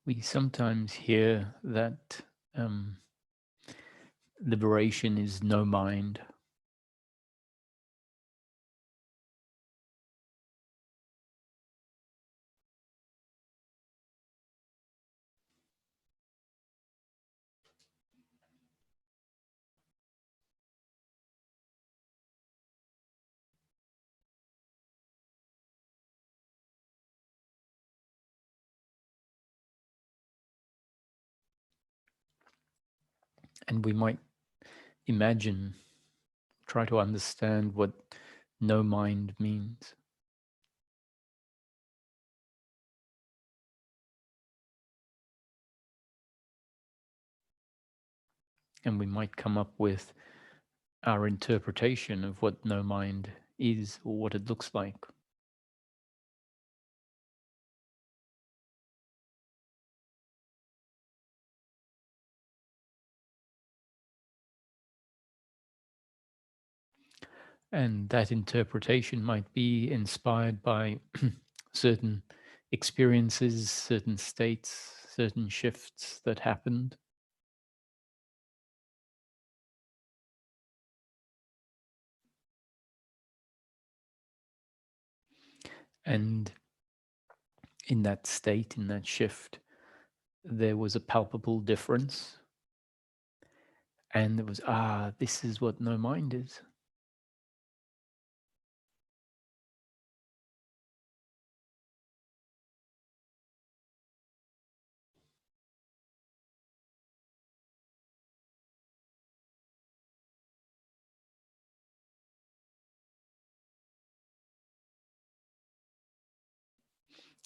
We sometimes hear that liberation is no mind. And we might imagine, try to understand what no mind means. And we might come up with our interpretation of what no mind is or what it looks like. And that interpretation might be inspired by certain experiences, certain states, certain shifts that happened. And in that state, in that shift, there was a palpable difference. And it was, this is what no mind is.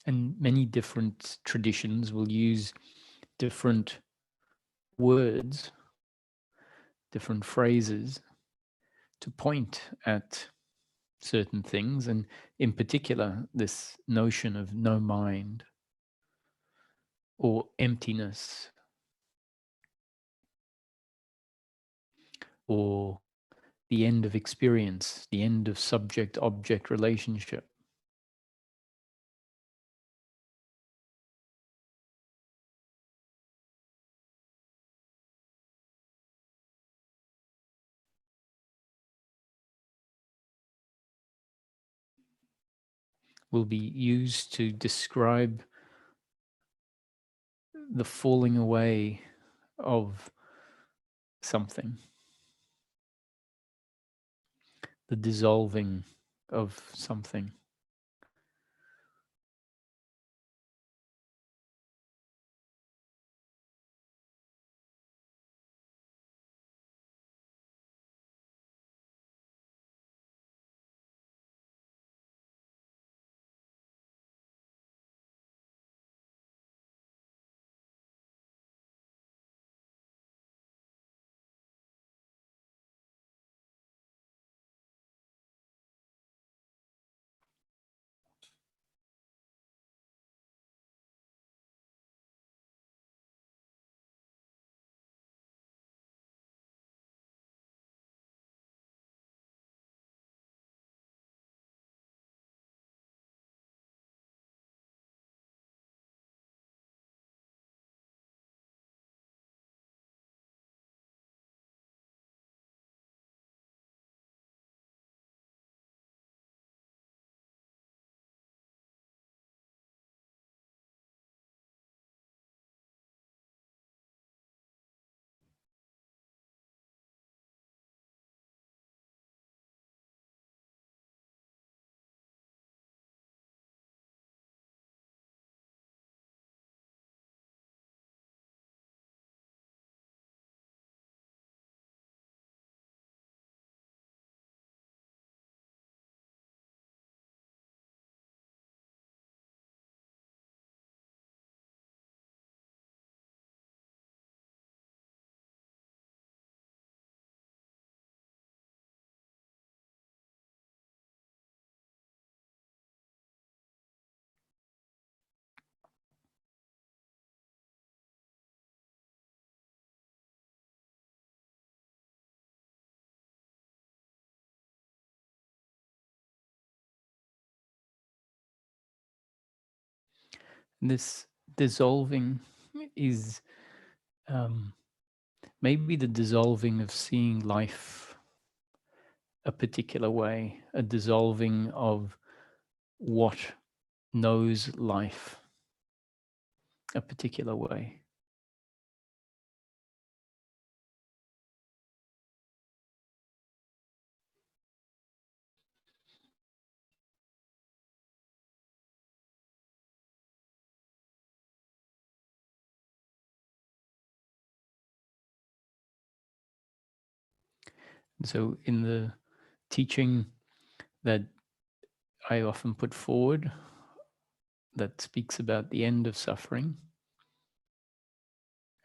And many different traditions will use different words, different phrases to point at certain things. And in particular, this notion of no mind or emptiness or the end of experience, the end of subject-object relationship. Will be used to describe the falling away of something, the dissolving of something. This dissolving is maybe the dissolving of seeing life a particular way, a dissolving of what knows life a particular way. So in the teaching that I often put forward, that speaks about the end of suffering,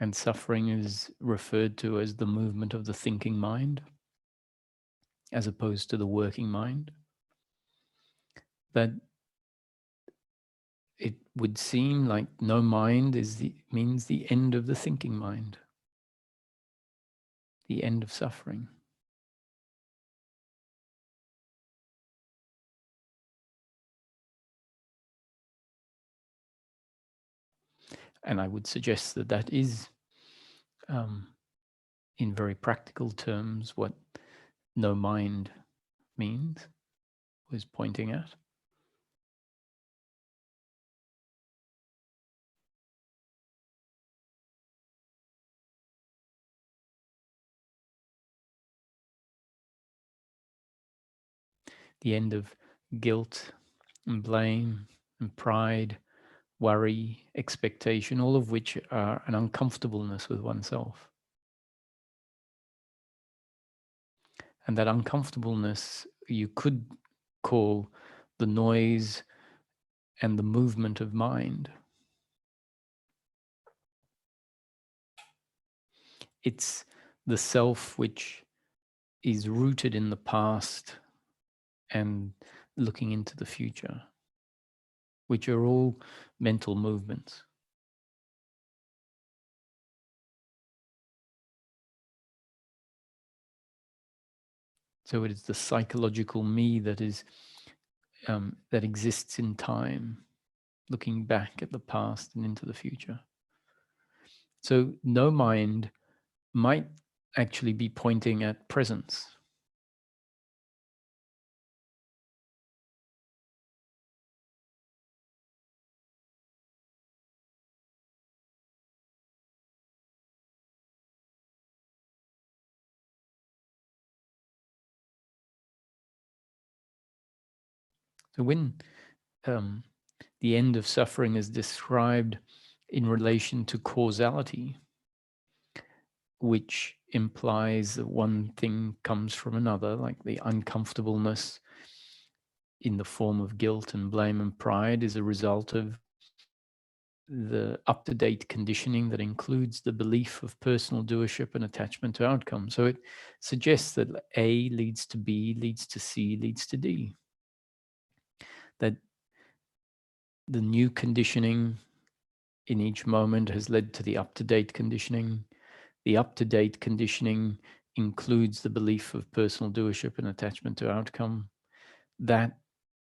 and suffering is referred to as the movement of the thinking mind as opposed to the working mind, that it would seem like no mind means the end of the thinking mind, the end of suffering. And I would suggest that that is, in very practical terms, what no mind means, was pointing at. The end of guilt and blame and pride, worry, expectation, all of which are an uncomfortableness with oneself. And that uncomfortableness you could call the noise and the movement of mind. It's the self which is rooted in the past and looking into the future, which are all mental movements. So it is the psychological me that is that exists in time, looking back at the past and into the future. So no mind might actually be pointing at presence. So when the end of suffering is described in relation to causality, which implies that one thing comes from another, like the uncomfortableness in the form of guilt and blame and pride is a result of the up-to-date conditioning that includes the belief of personal doership and attachment to outcome. So it suggests that A leads to B, leads to C, leads to D. That the new conditioning in each moment has led to the up-to-date conditioning. The up-to-date conditioning includes the belief of personal doership and attachment to outcome. That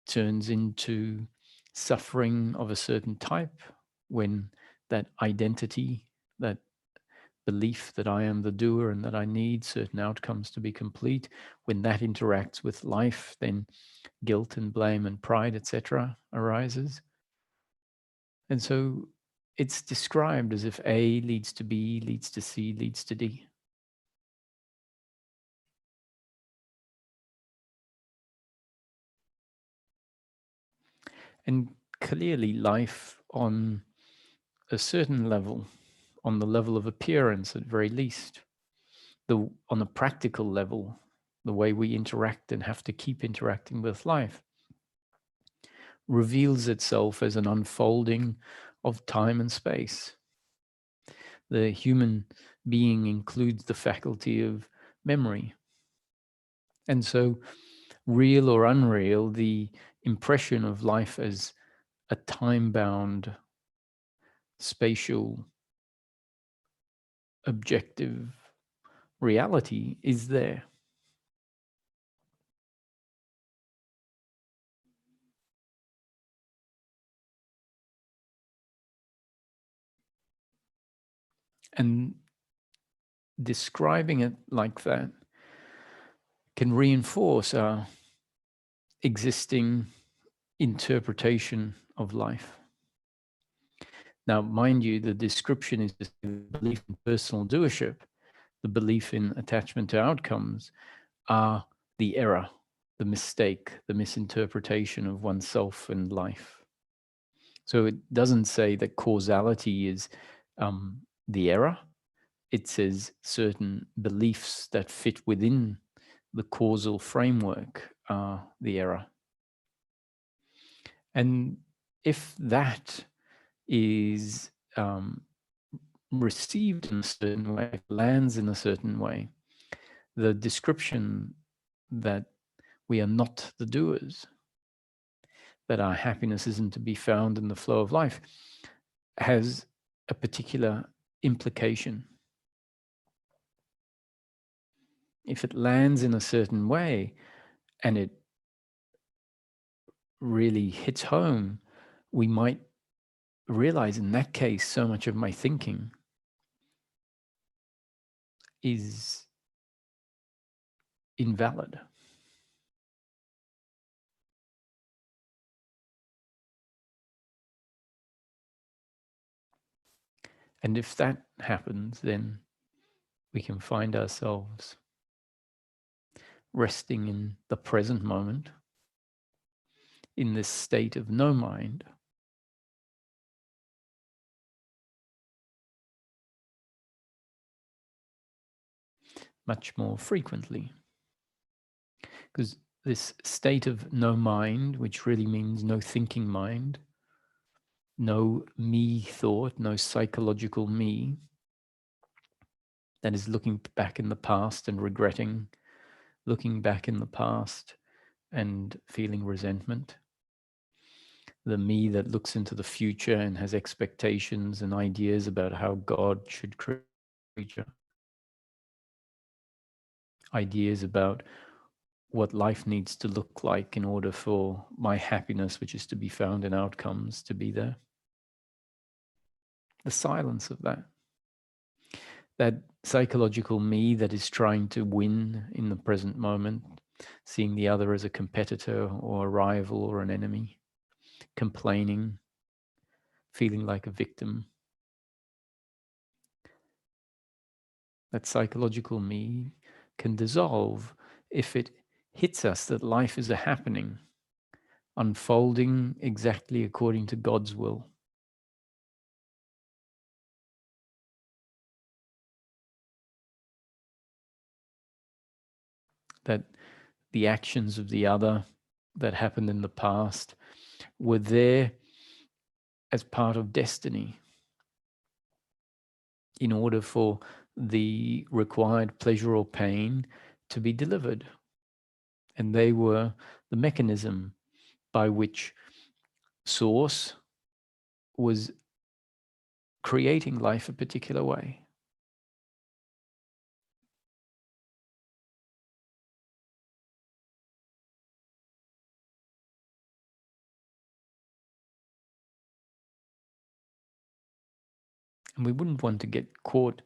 turns into suffering of a certain type when that identity, that belief that I am the doer and that I need certain outcomes to be complete, when that interacts with life, then guilt and blame and pride, etc., arises. And so it's described as if A leads to B, leads to C, leads to D. And clearly life on a certain level, on the level of appearance at very least, on a practical level, the way we interact and have to keep interacting with life, reveals itself as an unfolding of time and space. The human being includes the faculty of memory. And so, real or unreal, the impression of life as a time-bound, spatial, objective reality is there. And describing it like that can reinforce our existing interpretation of life. Now, mind you, the description is the belief in personal doership, the belief in attachment to outcomes are the error, the mistake, the misinterpretation of oneself and life. So it doesn't say that causality is the error. It says certain beliefs that fit within the causal framework are the error. And if that is received in a certain way, lands in a certain way, the description that we are not the doers, that our happiness isn't to be found in the flow of life, has a particular implication. If it lands in a certain way and it really hits home, we might realize in that case, so much of my thinking is invalid. And if that happens, then we can find ourselves resting in the present moment, in this state of no mind, much more frequently. Because this state of no mind, which really means no thinking mind, no me thought, no psychological me, that is looking back in the past and regretting, looking back in the past and feeling resentment. The me that looks into the future and has expectations and ideas about how God should create a creature. Ideas about what life needs to look like in order for my happiness, which is to be found in outcomes, to be there. The silence of that psychological me that is trying to win in the present moment, seeing the other as a competitor or a rival or an enemy, complaining, feeling like a victim. That psychological me can dissolve if it hits us that life is a happening, unfolding exactly according to God's will. That the actions of the other that happened in the past were there as part of destiny in order for the required pleasure or pain to be delivered. And they were the mechanism by which Source was creating life a particular way. And we wouldn't want to get caught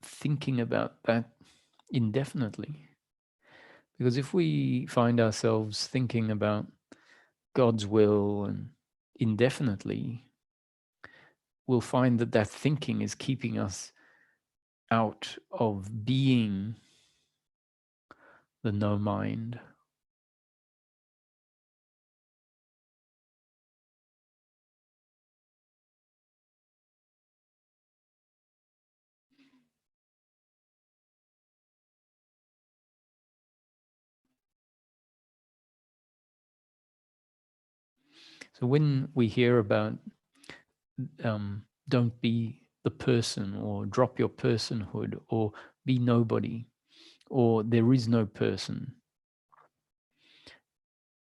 thinking about that indefinitely. Because if we find ourselves thinking about God's will and indefinitely, we'll find that that thinking is keeping us out of being the no mind. So when we hear about don't be the person, or drop your personhood, or be nobody, or there is no person,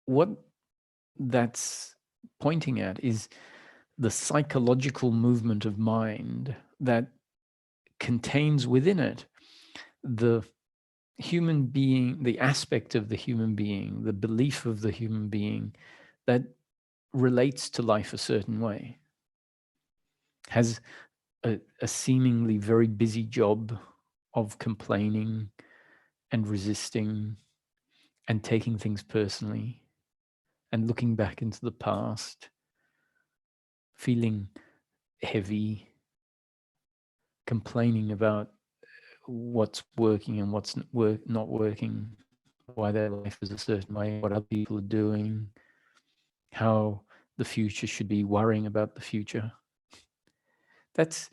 what that's pointing at is the psychological movement of mind that contains within it the human being, the aspect of the human being, the belief of the human being that relates to life a certain way, has a seemingly very busy job of complaining and resisting and taking things personally and looking back into the past, feeling heavy, complaining about what's working and what's not working, why their life is a certain way, what other people are doing, how the future should be, worrying about the future. That's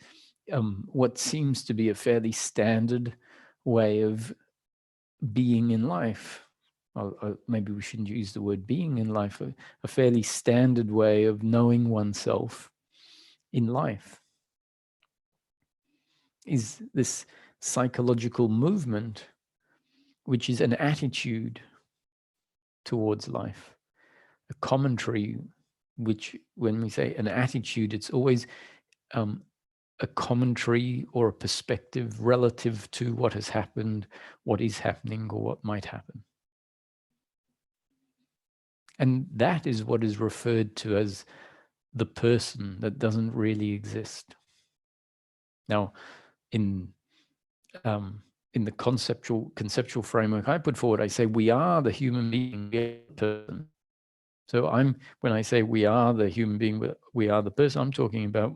what seems to be a fairly standard way of being in life. Maybe we shouldn't use the word being in life, a fairly standard way of knowing oneself in life is this psychological movement, which is an attitude towards life, a commentary, which when we say an attitude, it's always a commentary or a perspective relative to what has happened, what is happening, or what might happen. And that is what is referred to as the person that doesn't really exist. Now, in the conceptual framework I put forward, I say we are the human being, we are the person. So when I say we are the human being, we are the person, I'm talking about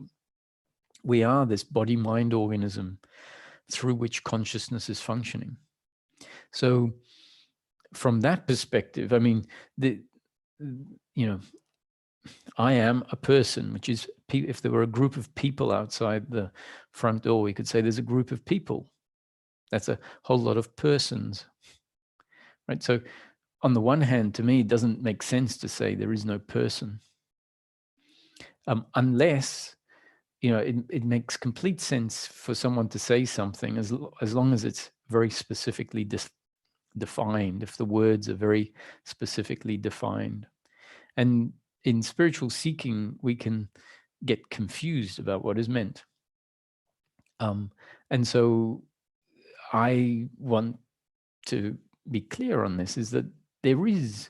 we are this body-mind organism through which consciousness is functioning. So from that perspective, I mean, I am a person, which is, if there were a group of people outside the front door, we could say there's a group of people. That's a whole lot of persons, right? So on the one hand, to me, it doesn't make sense to say there is no person, unless, it makes complete sense for someone to say something as long as it's very specifically defined, if the words are very specifically defined. And in spiritual seeking, we can get confused about what is meant. And so I want to be clear on this, is that there is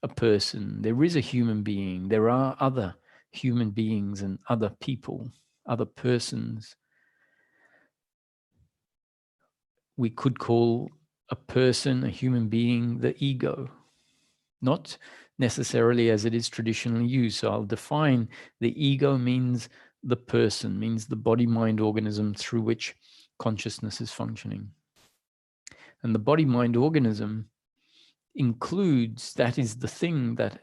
a person, there is a human being, there are other human beings and other people, other persons. We could call a person, a human being, the ego, not necessarily as it is traditionally used. So I'll define the ego means the person, means the body-mind organism through which consciousness is functioning. And the body-mind organism includes, that is the thing that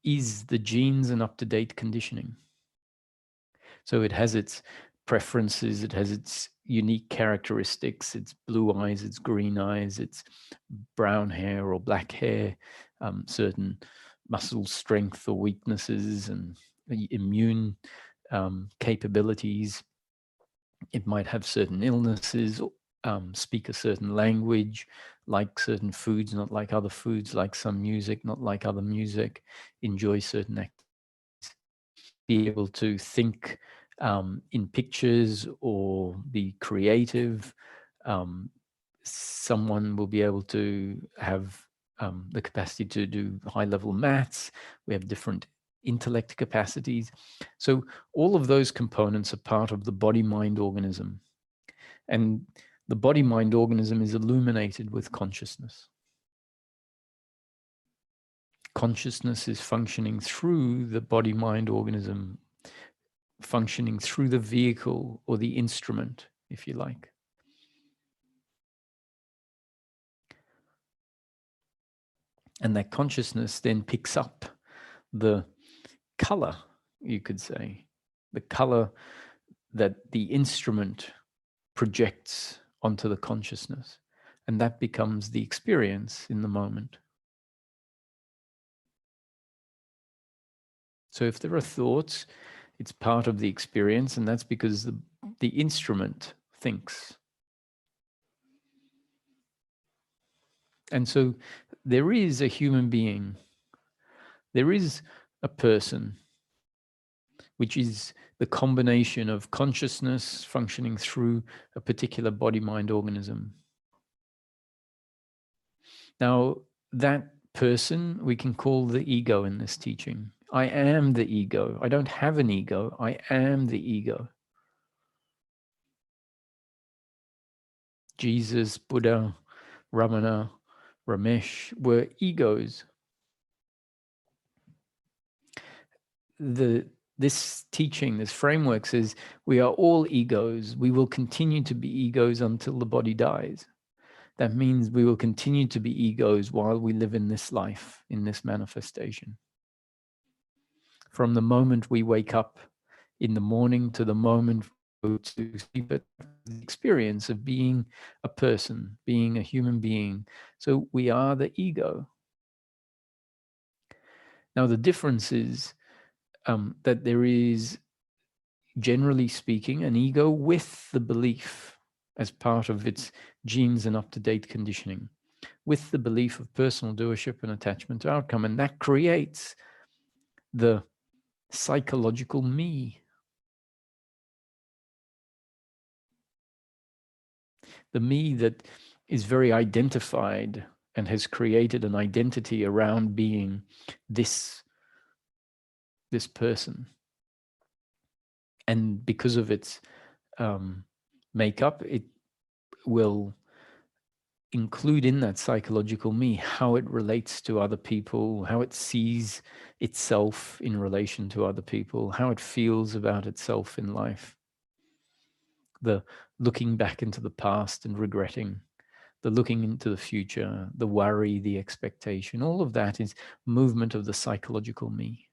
is the genes and up-to-date conditioning. So it has its preferences, it has its unique characteristics, its blue eyes, its green eyes, its brown hair or black hair, certain muscle strength or weaknesses, and immune capabilities. It might have certain illnesses, speak a certain language, like certain foods, not like other foods, like some music, not like other music, enjoy certain activities, be able to think in pictures or be creative. Someone will be able to have the capacity to do high-level maths. We have different intellect capacities. So all of those components are part of the body-mind organism. And the body-mind organism is illuminated with consciousness. Consciousness is functioning through the body-mind organism, functioning through the vehicle or the instrument, if you like. And that consciousness then picks up the color, you could say, the color that the instrument projects onto the consciousness. And that becomes the experience in the moment. So if there are thoughts, it's part of the experience, and that's because the instrument thinks. And so there is a human being, there is a person, which is the combination of consciousness functioning through a particular body-mind organism. Now, that person we can call the ego in this teaching. I am the ego. I don't have an ego. I am the ego. Jesus, Buddha, Ramana, Ramesh were egos. This teaching, this framework says we are all egos. We will continue to be egos until the body dies. That means we will continue to be egos while we live in this life, in this manifestation. From the moment we wake up in the morning to the moment we go to sleep, the experience of being a person, being a human being. So we are the ego. Now, the difference is that there is, generally speaking, an ego with the belief as part of its genes and up-to-date conditioning, with the belief of personal doership and attachment to outcome. And that creates the psychological me. The me that is very identified and has created an identity around being this person. And because of its makeup, it will include in that psychological me how it relates to other people, how it sees itself in relation to other people, how it feels about itself in life. The looking back into the past and regretting, the looking into the future, the worry, the expectation, all of that is movement of the psychological me.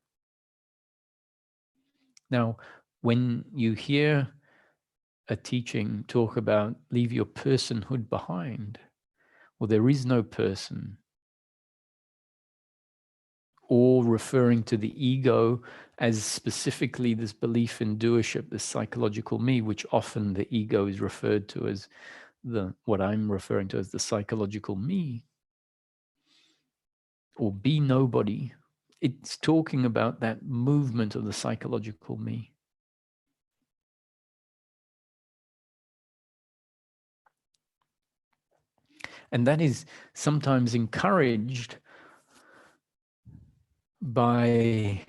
Now, when you hear a teaching talk about leave your personhood behind, well, there is no person, or referring to the ego as specifically this belief in doership, this psychological me, which often the ego is referred to as what I'm referring to as the psychological me, or be nobody. It's talking about that movement of the psychological me. And that is sometimes encouraged by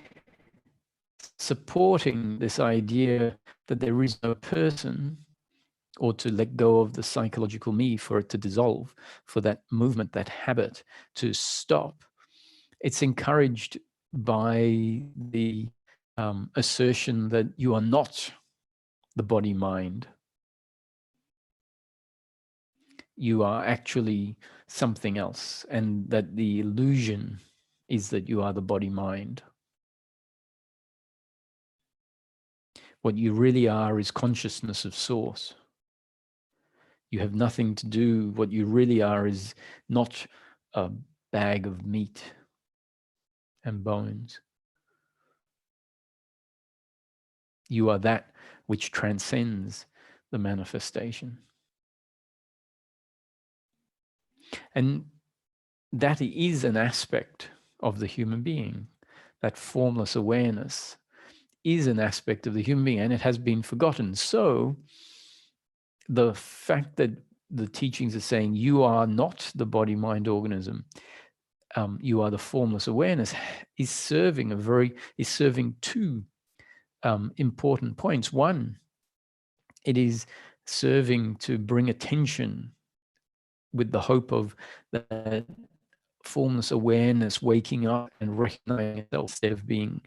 supporting this idea that there is no person, or to let go of the psychological me, for it to dissolve, for that movement, that habit to stop. It's encouraged by the assertion that you are not the body-mind. You are actually something else, and that the illusion is that you are the body-mind. What you really are is consciousness of source. You have nothing to do. What you really are is not a bag of meat and bones. You are that which transcends the manifestation. And that is an aspect of the human being. That formless awareness is an aspect of the human being, and it has been forgotten. So the fact that the teachings are saying you are not the body-mind organism, you are the formless awareness, is serving two important points. One, it is serving to bring attention with the hope of that formless awareness waking up and recognizing itself instead of being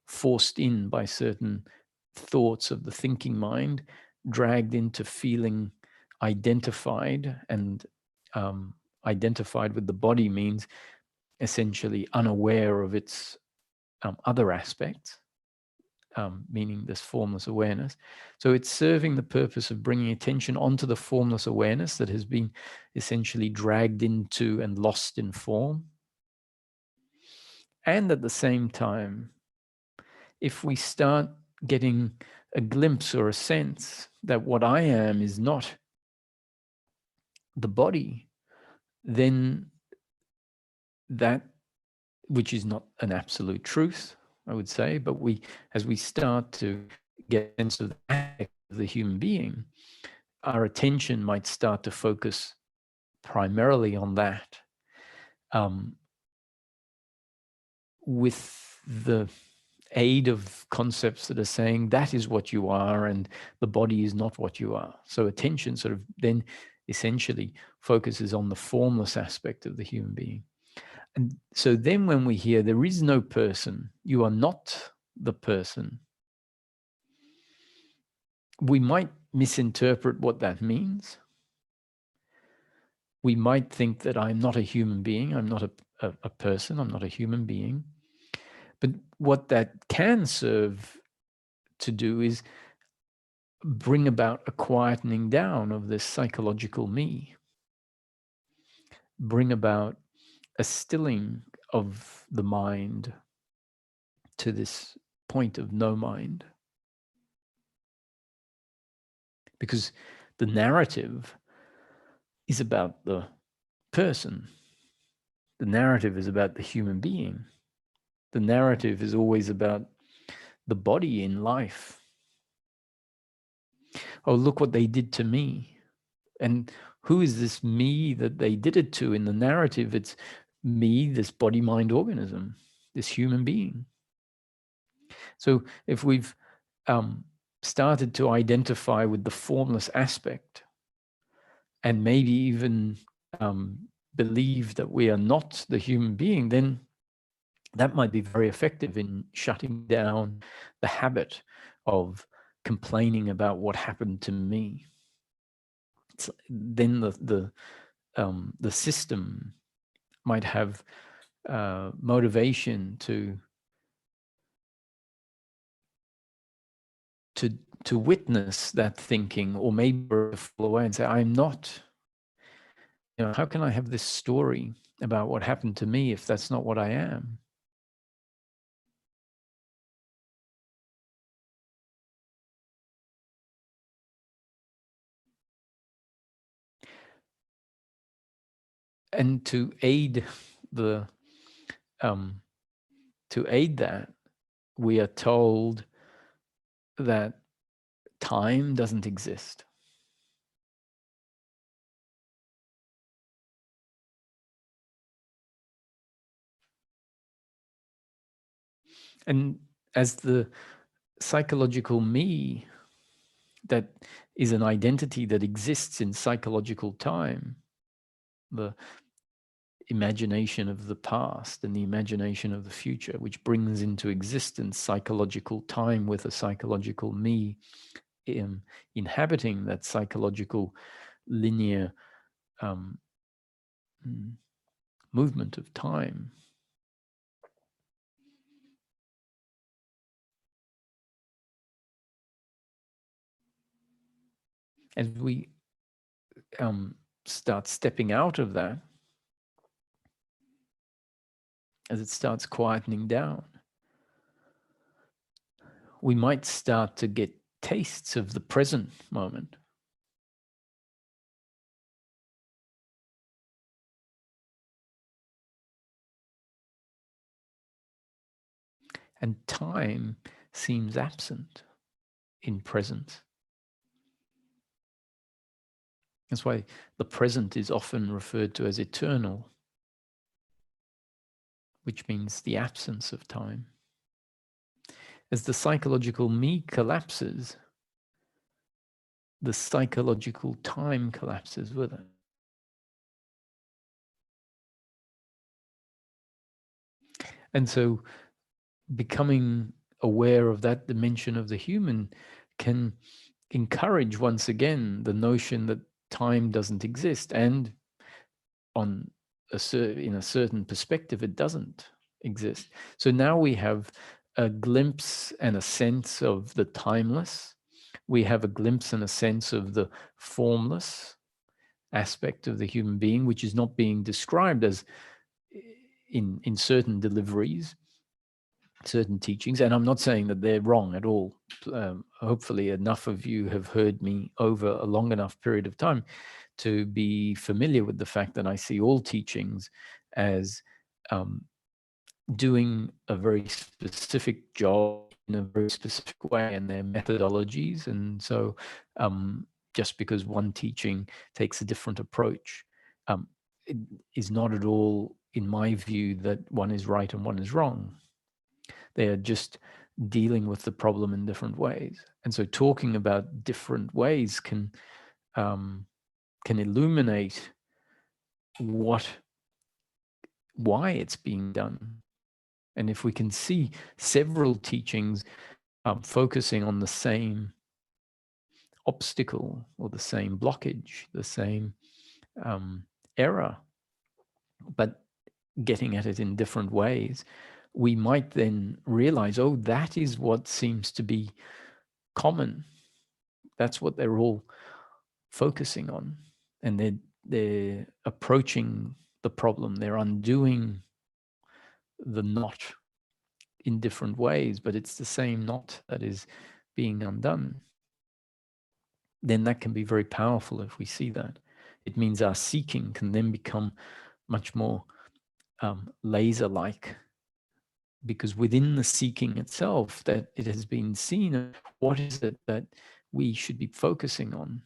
forced in by certain thoughts of the thinking mind, dragged into feeling identified. And identified with the body means essentially unaware of its other aspects, meaning this formless awareness. So it's serving the purpose of bringing attention onto the formless awareness that has been essentially dragged into and lost in form. And at the same time, if we start getting a glimpse or a sense that what I am is not the body, then that, which is not an absolute truth, I would say, but as we start to get a sense of the human being, our attention might start to focus primarily on that, with the aid of concepts that are saying that is what you are and the body is not what you are. So attention sort of then essentially focuses on the formless aspect of the human being. And so then when we hear there is no person, you are not the person, we might misinterpret what that means. We might think that I'm not a human being, I'm not a person, I'm not a human being. But what that can serve to do is bring about a quietening down of this psychological me, bring about a stilling of the mind to this point of no mind. Because the narrative is about the person. The narrative is about the human being. The narrative is always about the body in life. Oh, look what they did to me. And who is this me that they did it to? In the narrative, it's me, this body-mind organism, this human being. So if we've started to identify with the formless aspect and maybe even believe that we are not the human being, then that might be very effective in shutting down the habit of complaining about what happened to me. Then the system might have motivation to witness that thinking, or maybe fall away and say, I'm not, how can I have this story about what happened to me if that's not what I am? And to aid the that, we are told that time doesn't exist. And as the psychological me, that is an identity that exists in psychological time, the imagination of the past and the imagination of the future, which brings into existence psychological time with a psychological me inhabiting that psychological linear movement of time. As we start stepping out of that, as it starts quietening down, we might start to get tastes of the present moment. And time seems absent in presence. That's why the present is often referred to as eternal, which means the absence of time. As the psychological me collapses, the psychological time collapses with it. And so becoming aware of that dimension of the human can encourage once again the notion that time doesn't exist, and in a certain perspective it doesn't exist. So now we have a glimpse and a sense of the timeless. We have a glimpse and a sense of the formless aspect of the human being, which is not being described as in certain deliveries, certain teachings. And I'm not saying that they're wrong at all. Hopefully enough of you have heard me over a long enough period of time to be familiar with the fact that I see all teachings as doing a very specific job in a very specific way, and their methodologies. And so just because one teaching takes a different approach, it is not at all, in my view, that one is right and one is wrong. They are just dealing with the problem in different ways. And so talking about different ways can illuminate why it's being done. And if we can see several teachings focusing on the same obstacle or the same blockage, the same error, but getting at it in different ways, we might then realize, oh, that is what seems to be common. That's what they're all focusing on. And they're approaching the problem. They're undoing the knot in different ways, but it's the same knot that is being undone. Then that can be very powerful if we see that. It means our seeking can then become much more laser-like, because within the seeking itself, that it has been seen, what is it that we should be focusing on?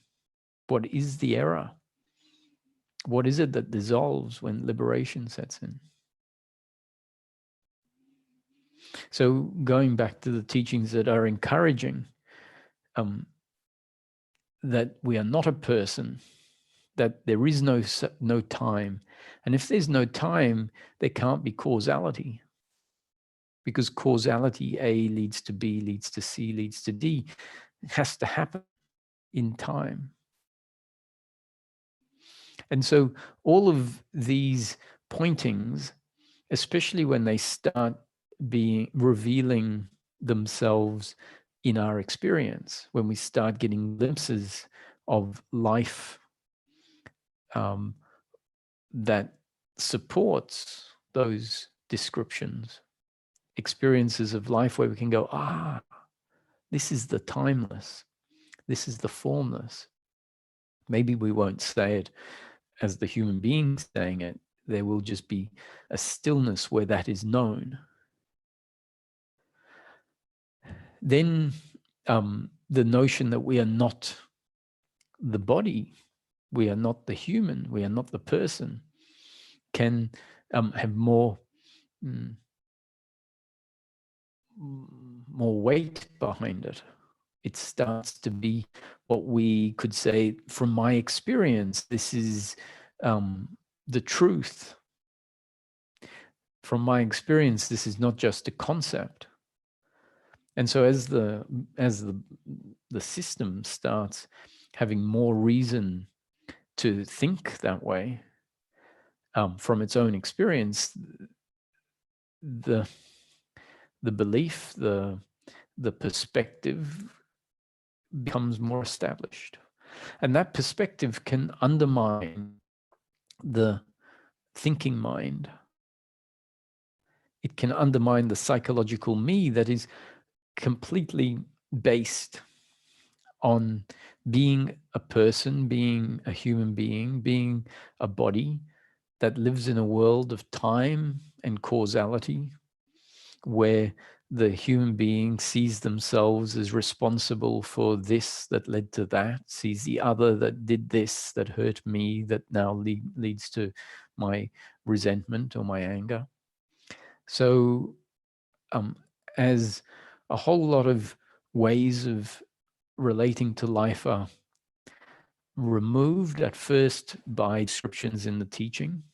What is the error? What is it that dissolves when liberation sets in? So going back to the teachings that are encouraging that we are not a person, that there is no time. And if there's no time, there can't be causality. Because causality, A leads to B, leads to C, leads to D. It has to happen in time. And so all of these pointings, especially when they start revealing themselves in our experience, when we start getting glimpses of life that supports those descriptions, experiences of life where we can go, this is the timeless, this is the formless. Maybe we won't say it as the human being saying it. There will just be a stillness where that is known. Then the notion that we are not the body, we are not the human, we are not the person, can have more weight behind it. It starts to be what we could say, from my experience, this is the truth. From my experience, this is not just a concept. And so as the system starts having more reason to think that way, from its own experience, the belief, the perspective becomes more established. And that perspective can undermine the thinking mind. It can undermine the psychological me that is completely based on being a person, being a human being, being a body that lives in a world of time and causality, where the human being sees themselves as responsible for this that led to that, sees the other that did this, that hurt me, that now leads to my resentment or my anger. So as a whole lot of ways of relating to life are removed at first by descriptions in the teaching.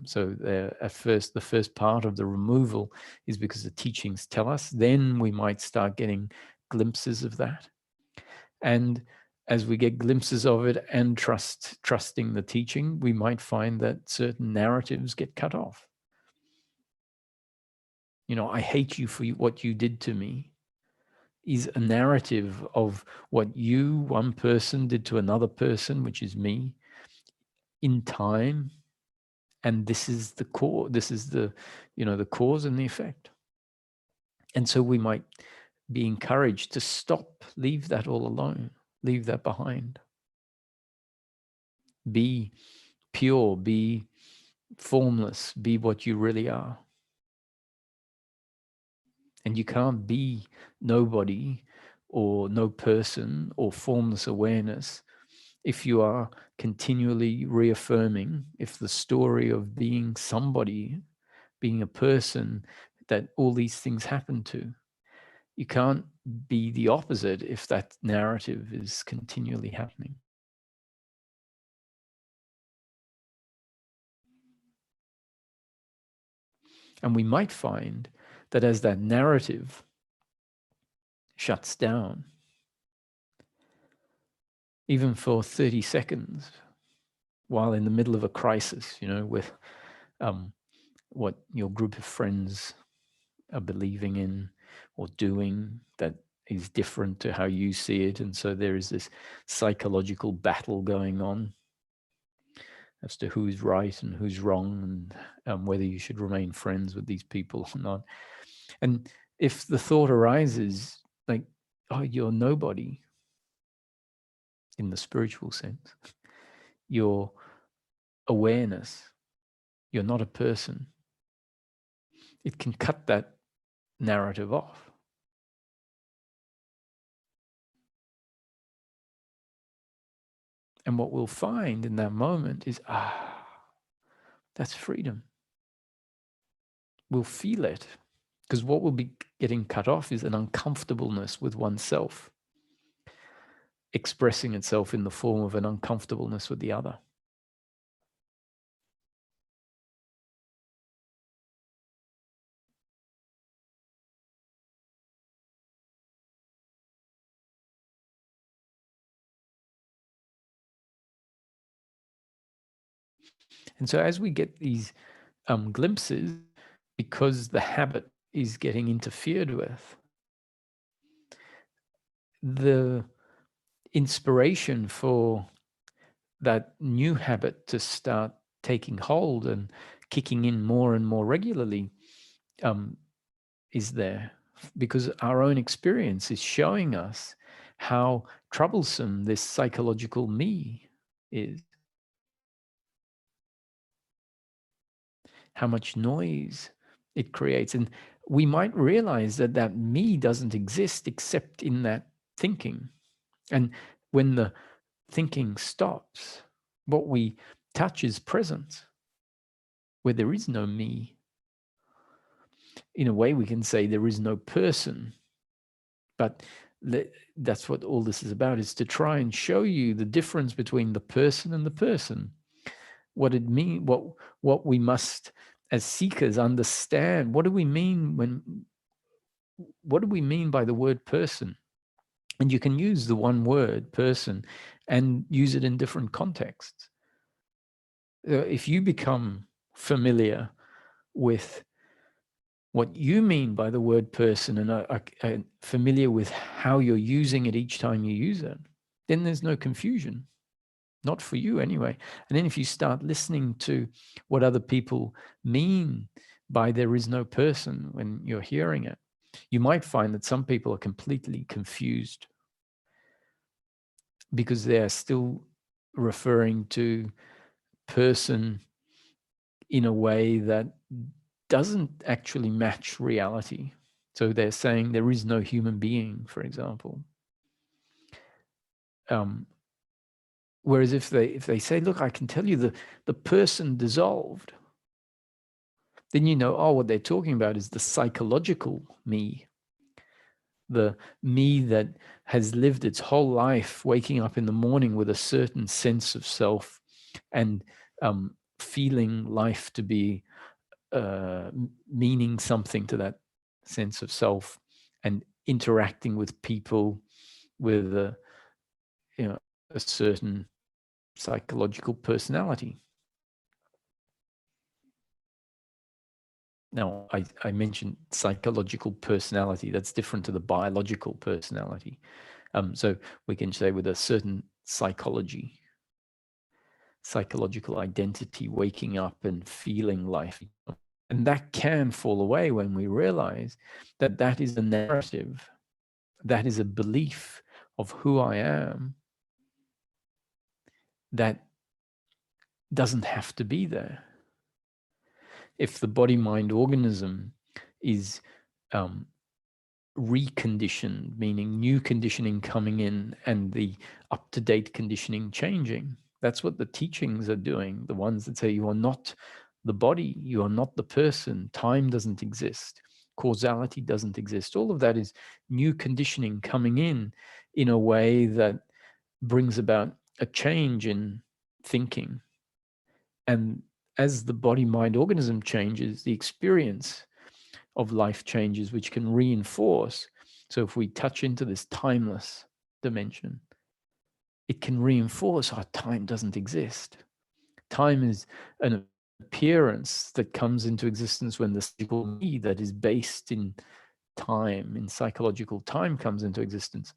So the first part of the removal is because the teachings tell us. Then we might start getting glimpses of that. And as we get glimpses of it and trusting the teaching, we might find that certain narratives get cut off. I hate you for what you did to me, is a narrative of what one person, did to another person, which is me, in time. And this is the core, this is the cause and the effect. And so we might be encouraged to stop, leave that all alone, leave that behind. Be pure, be formless, be what you really are. And you can't be nobody or no person or formless awareness if you are continually reaffirming, if the story of being somebody, being a person, that all these things happen to. You can't be the opposite if that narrative is continually happening. And we might find that as that narrative shuts down, even for 30 seconds, while in the middle of a crisis, with what your group of friends are believing in or doing that is different to how you see it. And so there is this psychological battle going on as to who's right and who's wrong, and whether you should remain friends with these people or not. And if the thought arises like, oh, you're nobody in the spiritual sense, your awareness, you're not a person, it can cut that narrative off. And what we'll find in that moment is, that's freedom. We'll feel it, because what will be getting cut off is an uncomfortableness with oneself, expressing itself in the form of an uncomfortableness with the other. And so as we get these glimpses, because the habit is getting interfered with, the inspiration for that new habit to start taking hold and kicking in more and more regularly is there, because our own experience is showing us how troublesome this psychological me is, how much noise it creates. And we might realize that that me doesn't exist except in that thinking. And when the thinking stops, what we touch is presence, where there is no me. In a way, we can say there is no person, but that's what all this is about, is to try and show you the difference between the person and the person. What it mean, what we must as seekers understand. What do we mean by the word person? And you can use the one word, person, and use it in different contexts. If you become familiar with what you mean by the word person and are familiar with how you're using it each time you use it, then there's no confusion. Not for you anyway. And then if you start listening to what other people mean by there is no person when you're hearing it, you might find that some people are completely confused because they are still referring to person in a way that doesn't actually match reality. So they're saying there is no human being, for example. Whereas if they say, look, I can tell you the person dissolved, then you know, what they're talking about is the psychological me, the me that has lived its whole life waking up in the morning with a certain sense of self and feeling life to be meaning something to that sense of self, and interacting with people with a certain psychological personality. Now, I mentioned psychological personality. That's different to the biological personality. So we can say with a certain psychological identity, waking up and feeling life. And that can fall away when we realize that that is a narrative, that is a belief of who I am that doesn't have to be there. If the body-mind organism is reconditioned, meaning new conditioning coming in and the up-to-date conditioning changing, that's what the teachings are doing. The ones that say you are not the body, you are not the person, time doesn't exist. causality doesn't exist. All of that is new conditioning coming in a way that brings about a change in thinking. And as the body, mind, organism changes, the experience of life changes, which can reinforce. So if we touch into this timeless dimension, it can reinforce our time doesn't exist. Time is an appearance that comes into existence when the physical me that is based in time, in psychological time, comes into existence.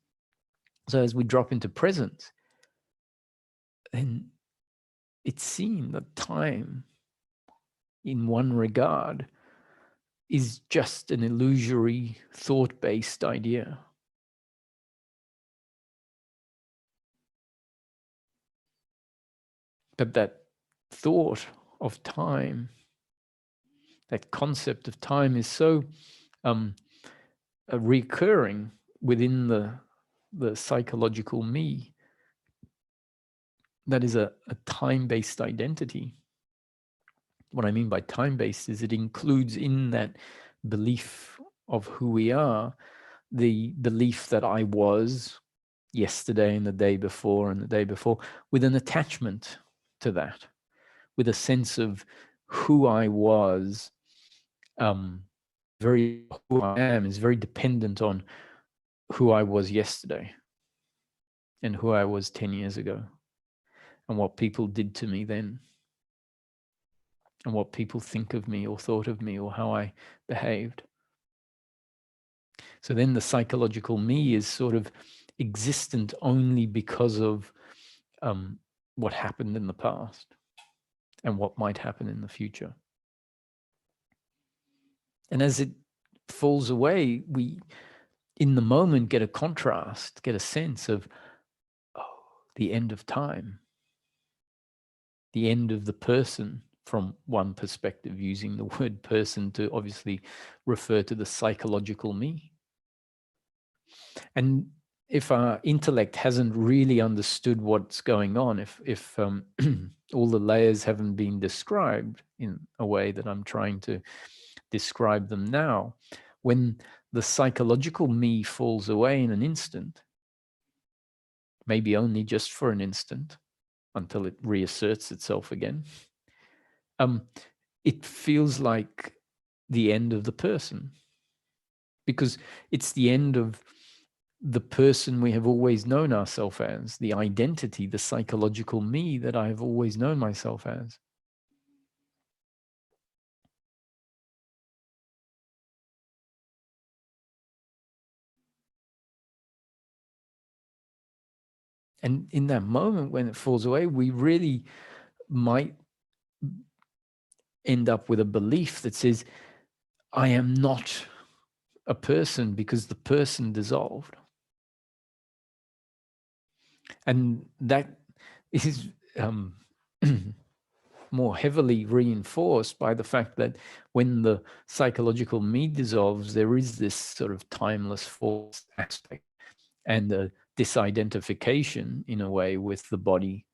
So as we drop into presence, then it's seen that time, in one regard, is just an illusory, thought-based idea. But that thought of time, that concept of time is so recurring within the psychological me. That is a time-based identity. What I mean by time-based is it includes in that belief of who we are, the belief that I was yesterday and the day before and the day before, with an attachment to that, with a sense of who I was. Very who I am is very dependent on who I was yesterday and who I was 10 years ago and what people did to me then and what people think of me or thought of me or how I behaved. So then the psychological me is sort of existent only because of what happened in the past and what might happen in the future. And as it falls away, we, in the moment, get a contrast, get a sense of, oh, the end of time, the end of the person from one perspective, using the word person to obviously refer to the psychological me. And if our intellect hasn't really understood what's going on, if all the layers haven't been described in a way that I'm trying to describe them now, when the psychological me falls away in an instant, maybe only just for an instant until it reasserts itself again, it feels like the end of the person, because it's the end of the person we have always known ourselves as, the identity, the psychological me that I have always known myself as. And in that moment when it falls away, we really might end up with a belief that says, I am not a person because the person dissolved. And that is more heavily reinforced by the fact that when the psychological me dissolves, there is this sort of timeless force aspect and a disidentification in a way with the body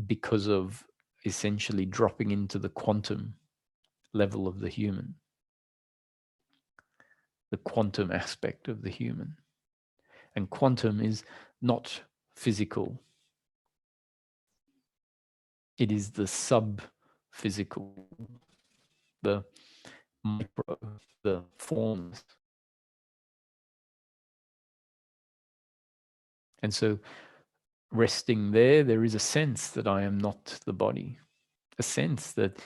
because of essentially dropping into the quantum level of the human, the quantum aspect of the human. And quantum is not physical. It is the sub-physical, the micro, the forms. And so resting there, there is a sense that I am not the body, a sense that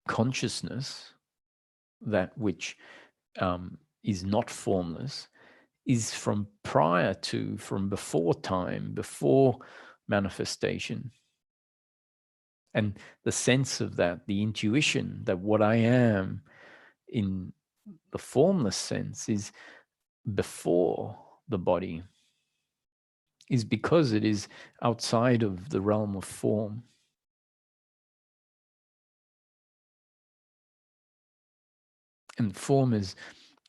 consciousness, that which is not formless, is from prior to, from before time, before manifestation. And the sense of that, the intuition that what I am in the formless sense is before the body, is because it is outside of the realm of form. And form is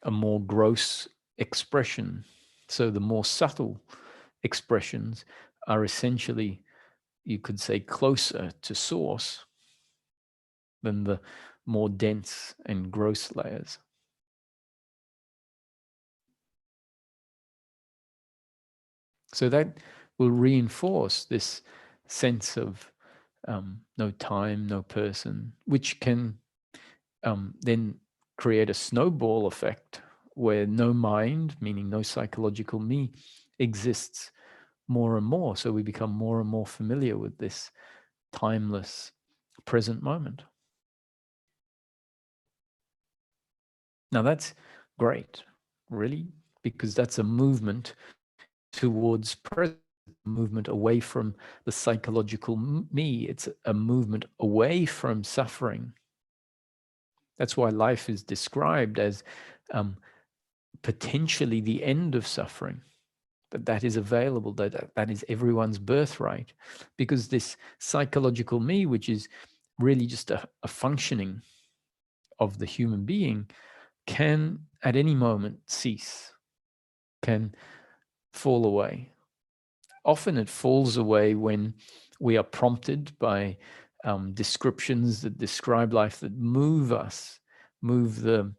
a more gross expression. So the more subtle expressions are essentially, you could say, closer to source than the more dense and gross layers. So that will reinforce this sense of no time, no person, which can then create a snowball effect where no mind, meaning no psychological me, exists more and more. So we become more and more familiar with this timeless present moment. Now that's great, really, because that's a movement towards present, movement away from the psychological me. It's a movement away from suffering. That's why life is described as potentially the end of suffering. That is available, that is everyone's birthright, because this psychological me, which is really just a functioning of the human being, can at any moment cease, can fall away. Often it falls away when we are prompted by descriptions that describe life, that move us, move the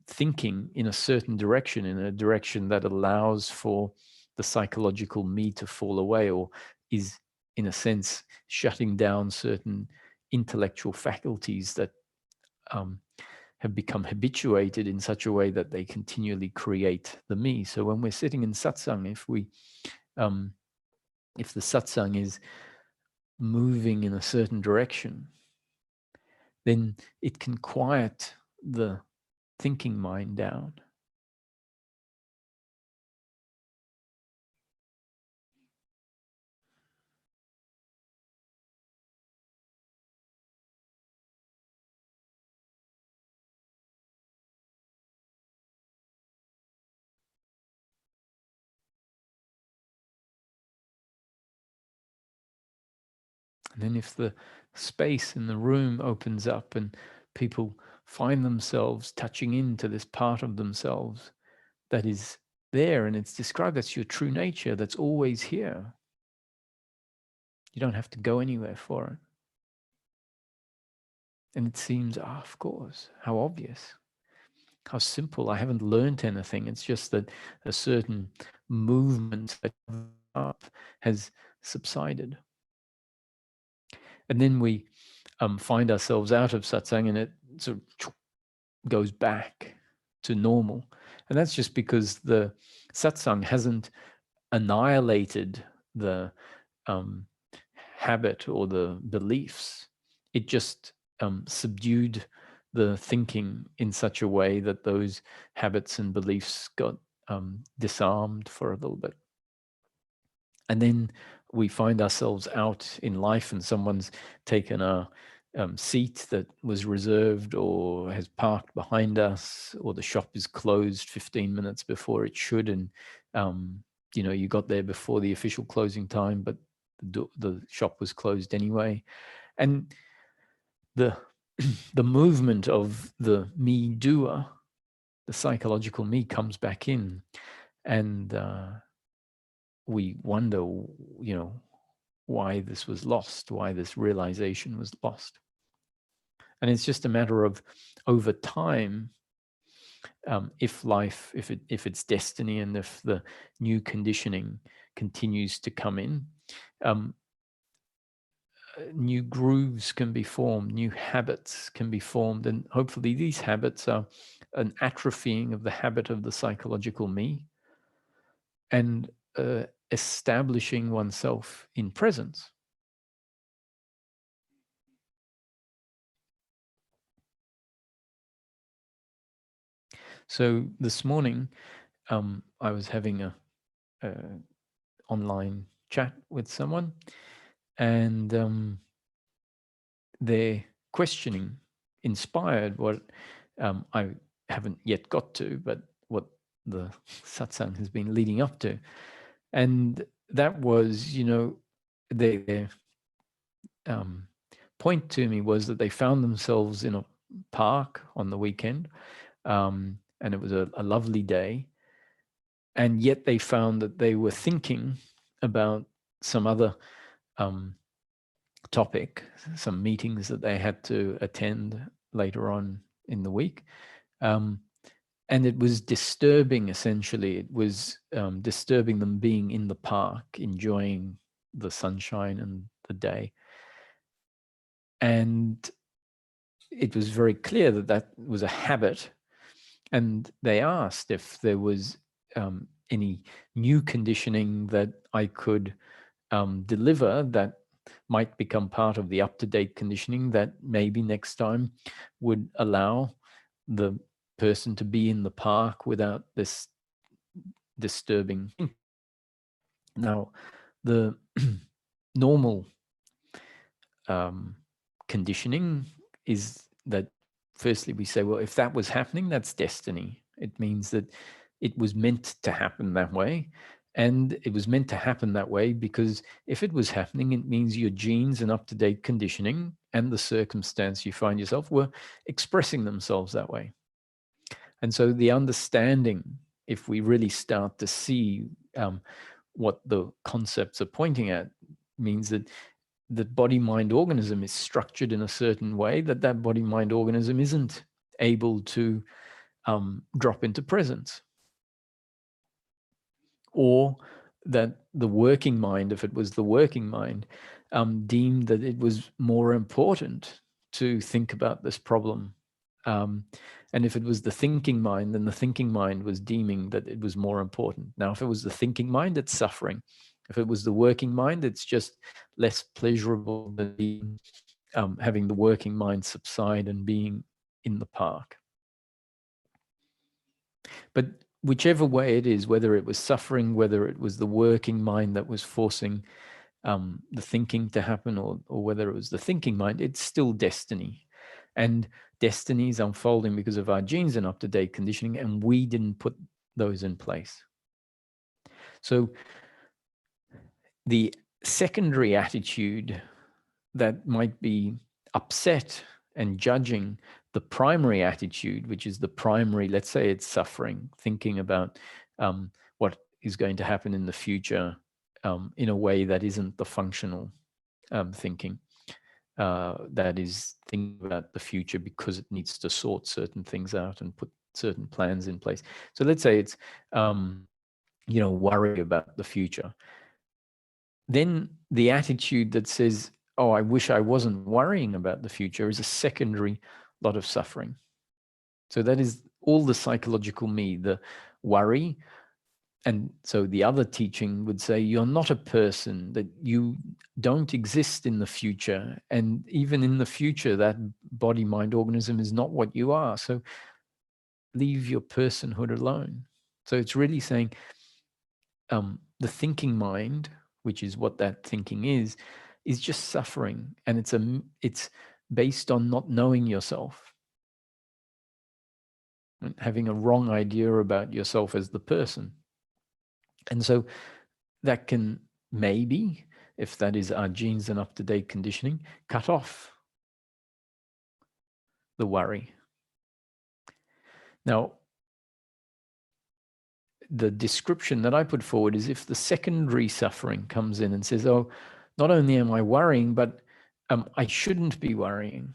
thinking in a certain direction, in a direction that allows for the psychological me to fall away, or is, in a sense, shutting down certain intellectual faculties that have become habituated in such a way that they continually create the me. So when we're sitting in satsang, if the satsang is moving in a certain direction, then it can quiet the thinking mind down. And then if the space in the room opens up and people find themselves touching into this part of themselves that is there, and it's described, that's your true nature, that's always here. You don't have to go anywhere for it. And it seems, of course, how obvious, how simple. I haven't learned anything. It's just that a certain movement up has subsided. And then we find ourselves out of satsang, and it sort of goes back to normal. And that's just because the satsang hasn't annihilated the habit or the beliefs. It just subdued the thinking in such a way that those habits and beliefs got disarmed for a little bit. And then we find ourselves out in life, and someone's taken a seat that was reserved or has parked behind us, or the shop is closed 15 minutes before it should, and you got there before the official closing time, but the shop was closed anyway. And the the movement of the me doer, the psychological me, comes back in, and we wonder, why this was lost, why this realization was lost. And it's just a matter of, over time, if it's destiny, and if the new conditioning continues to come in, new grooves can be formed, new habits can be formed, and hopefully these habits are an atrophying of the habit of the psychological me, and establishing oneself in presence. So this morning, I was having a online chat with someone, and their questioning inspired what I haven't yet got to, but what the satsang has been leading up to. And that was, their point to me was that they found themselves in a park on the weekend, and it was a lovely day. And yet they found that they were thinking about some other topic, some meetings that they had to attend later on in the week. And it was disturbing, essentially. It was disturbing them being in the park, enjoying the sunshine and the day. And it was very clear that that was a habit. And they asked if there was any new conditioning that I could deliver that might become part of the up-to-date conditioning that maybe next time would allow the person to be in the park without this disturbing. Now, the normal conditioning is that firstly we say, well, if that was happening, that's destiny. It means that it was meant to happen that way. And it was meant to happen that way because if it was happening, it means your genes and up-to-date conditioning and the circumstance you find yourself were expressing themselves that way. And so the understanding, if we really start to see what the concepts are pointing at, means that the body-mind organism is structured in a certain way that body-mind organism isn't able to drop into presence. Or that the working mind, if it was the working mind, deemed that it was more important to think about this problem. And if it was the thinking mind, then the thinking mind was deeming that it was more important. Now, if it was the thinking mind, it's suffering. If it was the working mind, it's just less pleasurable than being, having the working mind subside and being in the park. But whichever way it is, whether it was suffering, whether it was the working mind that was forcing the thinking to happen, or whether it was the thinking mind, it's still destiny. And destiny is unfolding because of our genes and up-to-date conditioning, and we didn't put those in place. So the secondary attitude that might be upset and judging the primary attitude, which is the primary, let's say it's suffering, thinking about what is going to happen in the future in a way that isn't the functional thinking, that is thinking about the future because it needs to sort certain things out and put certain plans in place. So let's say it's, worry about the future. Then the attitude that says, oh, I wish I wasn't worrying about the future, is a secondary lot of suffering. So that is all the psychological me, the worry. And so the other teaching would say, you're not a person, that you don't exist in the future. And even in the future, that body, mind, organism is not what you are. So leave your personhood alone. So it's really saying the thinking mind, which is what that thinking is just suffering. And it's based on not knowing yourself, and having a wrong idea about yourself as the person. And so that can maybe, if that is our genes and up-to-date conditioning, cut off the worry. Now, the description that I put forward is if the secondary suffering comes in and says, oh, not only am I worrying, but I shouldn't be worrying.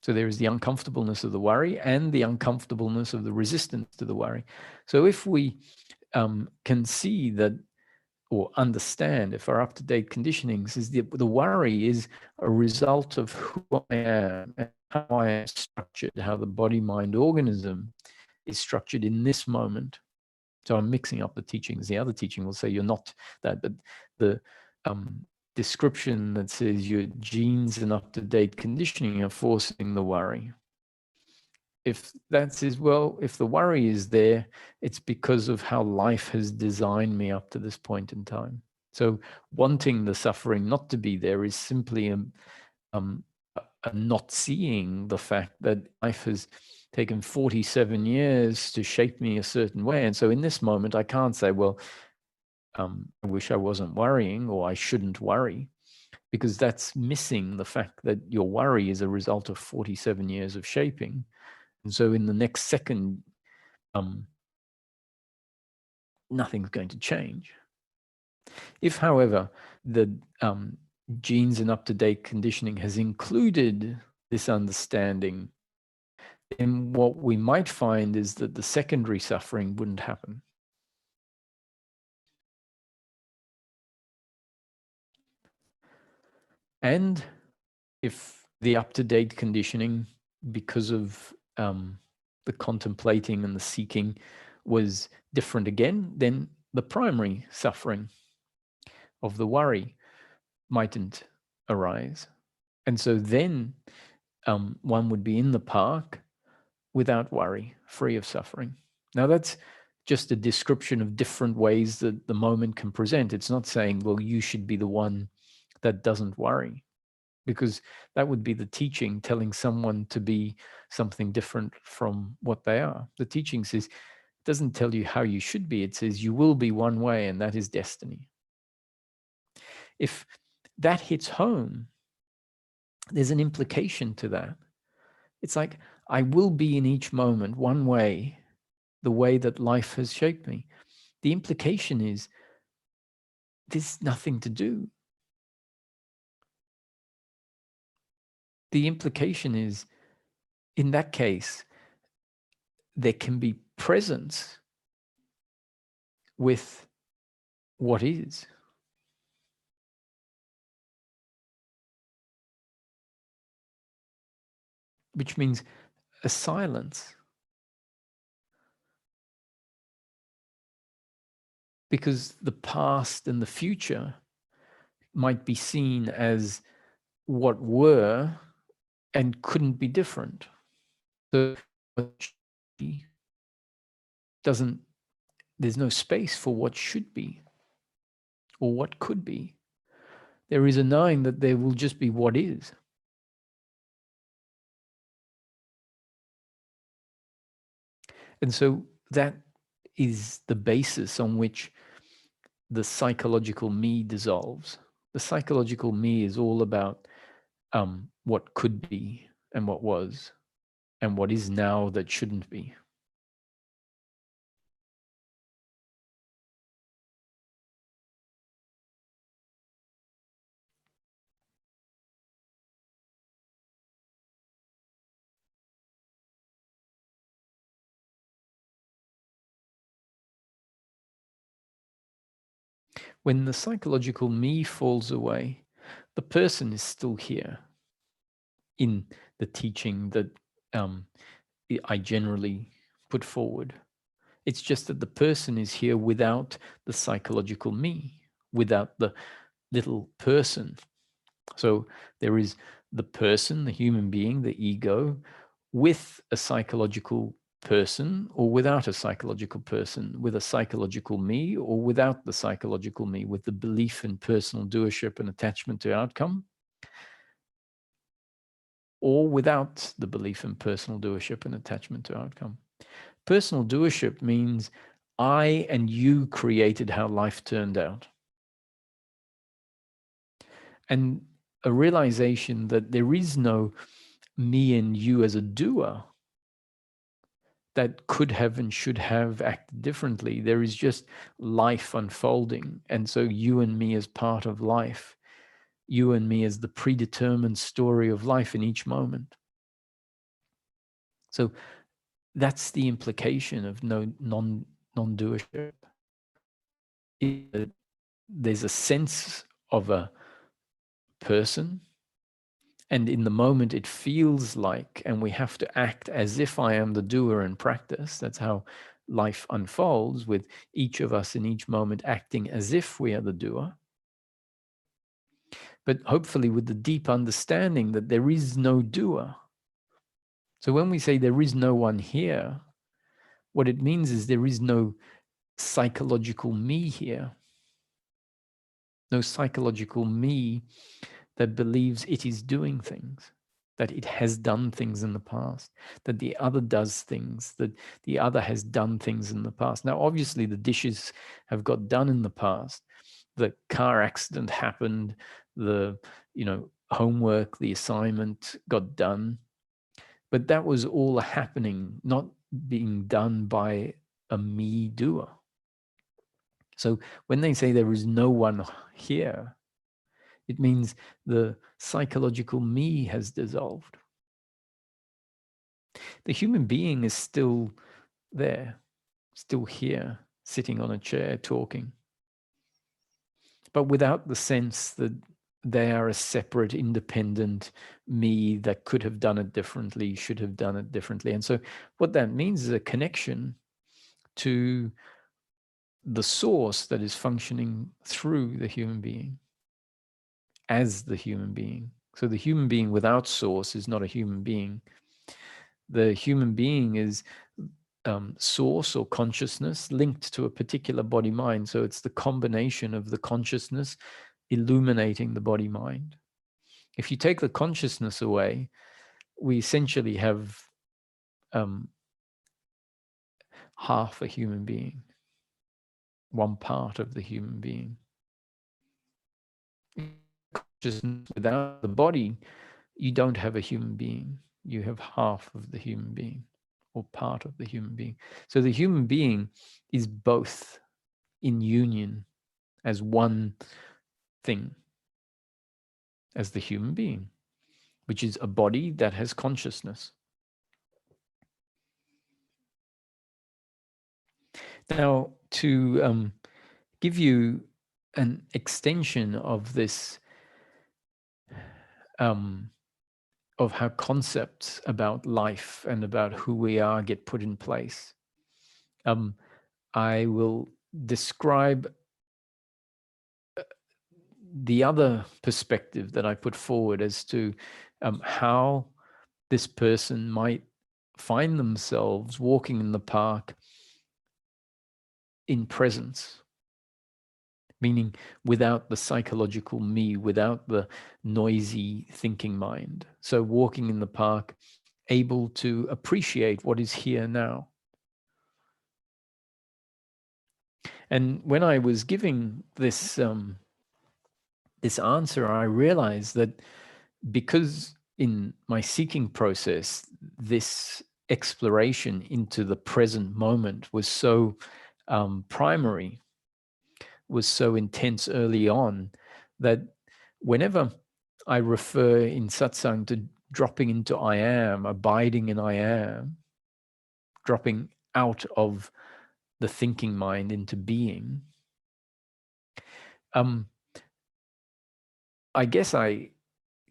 So there is the uncomfortableness of the worry and the uncomfortableness of the resistance to the worry. So if we can see that, or understand, if our up-to-date conditionings is the worry is a result of who I am and how I am structured, how the body-mind organism is structured in this moment. So I'm mixing up the teachings. The other teaching will say you're not that, but the description that says your genes and up-to-date conditioning are forcing the worry. If that says, well, if the worry is there, it's because of how life has designed me up to this point in time. So wanting the suffering not to be there is simply a not seeing the fact that life has taken 47 years to shape me a certain way. And so in this moment, I can't say, well, I wish I wasn't worrying, or I shouldn't worry, because that's missing the fact that your worry is a result of 47 years of shaping. And so in the next second, nothing's going to change. If, however, the genes and up-to-date conditioning has included this understanding, then what we might find is that the secondary suffering wouldn't happen. And if the up-to-date conditioning, because of the contemplating and the seeking, was different again, then the primary suffering of the worry mightn't arise. And so then one would be in the park without worry, free of suffering. Now that's just a description of different ways that the moment can present. It's not saying, well, you should be the one that doesn't worry, because that would be the teaching telling someone to be something different from what they are. The teaching says, it doesn't tell you how you should be. It says you will be one way, and that is destiny. If that hits home, there's an implication to that. It's like, I will be in each moment one way, the way that life has shaped me. The implication is there's nothing to do. The implication is, in that case, there can be presence with what is. Which means a silence. Because the past and the future might be seen as what were and couldn't be different. So there's no space for what should be or what could be. There is a knowing that there will just be what is. And so that is the basis on which the psychological me dissolves. The psychological me is all about what could be and what was and what is now that shouldn't be. When the psychological me falls away, the person is still here in the teaching that I generally put forward. It's just that the person is here without the psychological me, without the little person. So there is the person, the human being, the ego, with a psychological person or without a psychological person, with a psychological me or without the psychological me, with the belief in personal doership and attachment to outcome, or without the belief in personal doership and attachment to outcome. Personal doership means I and you created how life turned out. And a realization that there is no me and you as a doer that could have and should have acted differently. There is just life unfolding. And so you and me as part of life, you and me as the predetermined story of life in each moment. So that's the implication of non-doership. There's a sense of a person, and in the moment it feels like, and we have to act as if I am the doer in practice. That's how life unfolds, with each of us in each moment acting as if we are the doer. But hopefully with the deep understanding that there is no doer. So when we say there is no one here, what it means is there is no psychological me here. No psychological me that believes it is doing things, that it has done things in the past, that the other does things, that the other has done things in the past. Now, obviously, the dishes have got done in the past. The car accident happened, the homework, the assignment got done. But that was all happening, not being done by a me doer. So when they say there is no one here, it means the psychological me has dissolved. The human being is still there, still here, sitting on a chair talking, but without the sense that they are a separate, independent me that could have done it differently, should have done it differently. And so what that means is a connection to the source that is functioning through the human being as the human being. So the human being without source is not a human being. The human being is source or consciousness linked to a particular body mind. So it's the combination of the consciousness illuminating the body mind. If you take the consciousness away, we essentially have half a human being, one part of the human being. Consciousness without the body, you don't have a human being. You have half of the human being or part of the human being. So the human being is both in union as one thing, as the human being, which is a body that has consciousness. Now, to give you an extension of this, of how concepts about life and about who we are get put in place, I will describe the other perspective that I put forward as to how this person might find themselves walking in the park in presence, meaning without the psychological me, without the noisy thinking mind. So walking in the park, able to appreciate what is here now. And when I was giving this this answer, I realized that because in my seeking process, this exploration into the present moment was so primary, was so intense early on, that whenever I refer in satsang to dropping into I am, abiding in I am, dropping out of the thinking mind into being, I guess I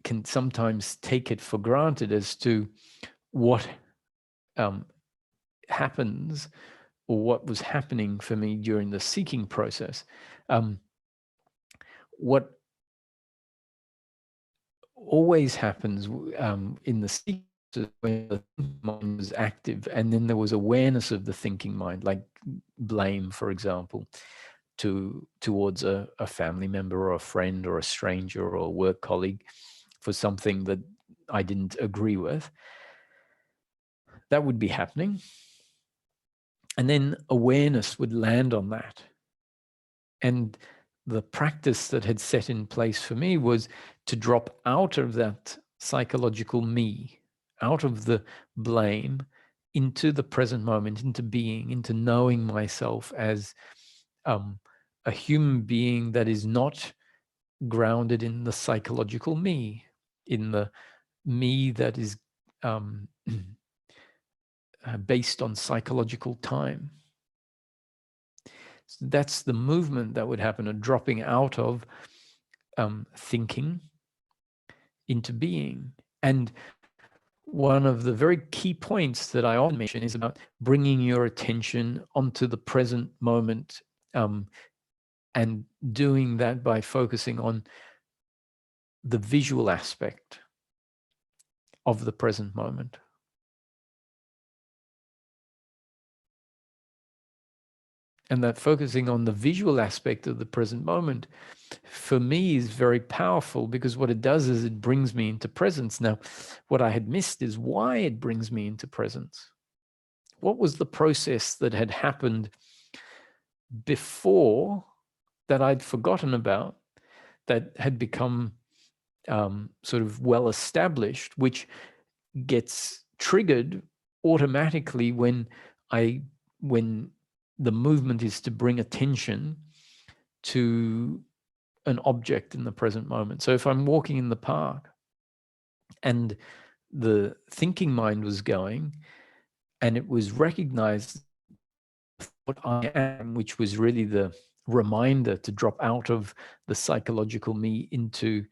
can sometimes take it for granted as to what happens or what was happening for me during the seeking process. What always happens in the seeking when the mind was active, and then there was awareness of the thinking mind, like blame, for example, towards a family member or a friend or a stranger or a work colleague for something that I didn't agree with. That would be happening. And then awareness would land on that. And the practice that had set in place for me was to drop out of that psychological me, out of the blame, into the present moment, into being, into knowing myself as a human being that is not grounded in the psychological me, in the me that is based on psychological time. So that's the movement that would happen, a dropping out of thinking into being. And one of the very key points that I often mention is about bringing your attention onto the present moment, and doing that by focusing on the visual aspect of the present moment. And that focusing on the visual aspect of the present moment, for me, is very powerful, because what it does is it brings me into presence. Now, what I had missed is why it brings me into presence. What was the process that had happened before that I'd forgotten about, that had become sort of well established, which gets triggered automatically when the movement is to bring attention to an object in the present moment. So if I'm walking in the park and the thinking mind was going, and it was recognized what I am, which was really the reminder to drop out of the psychological me into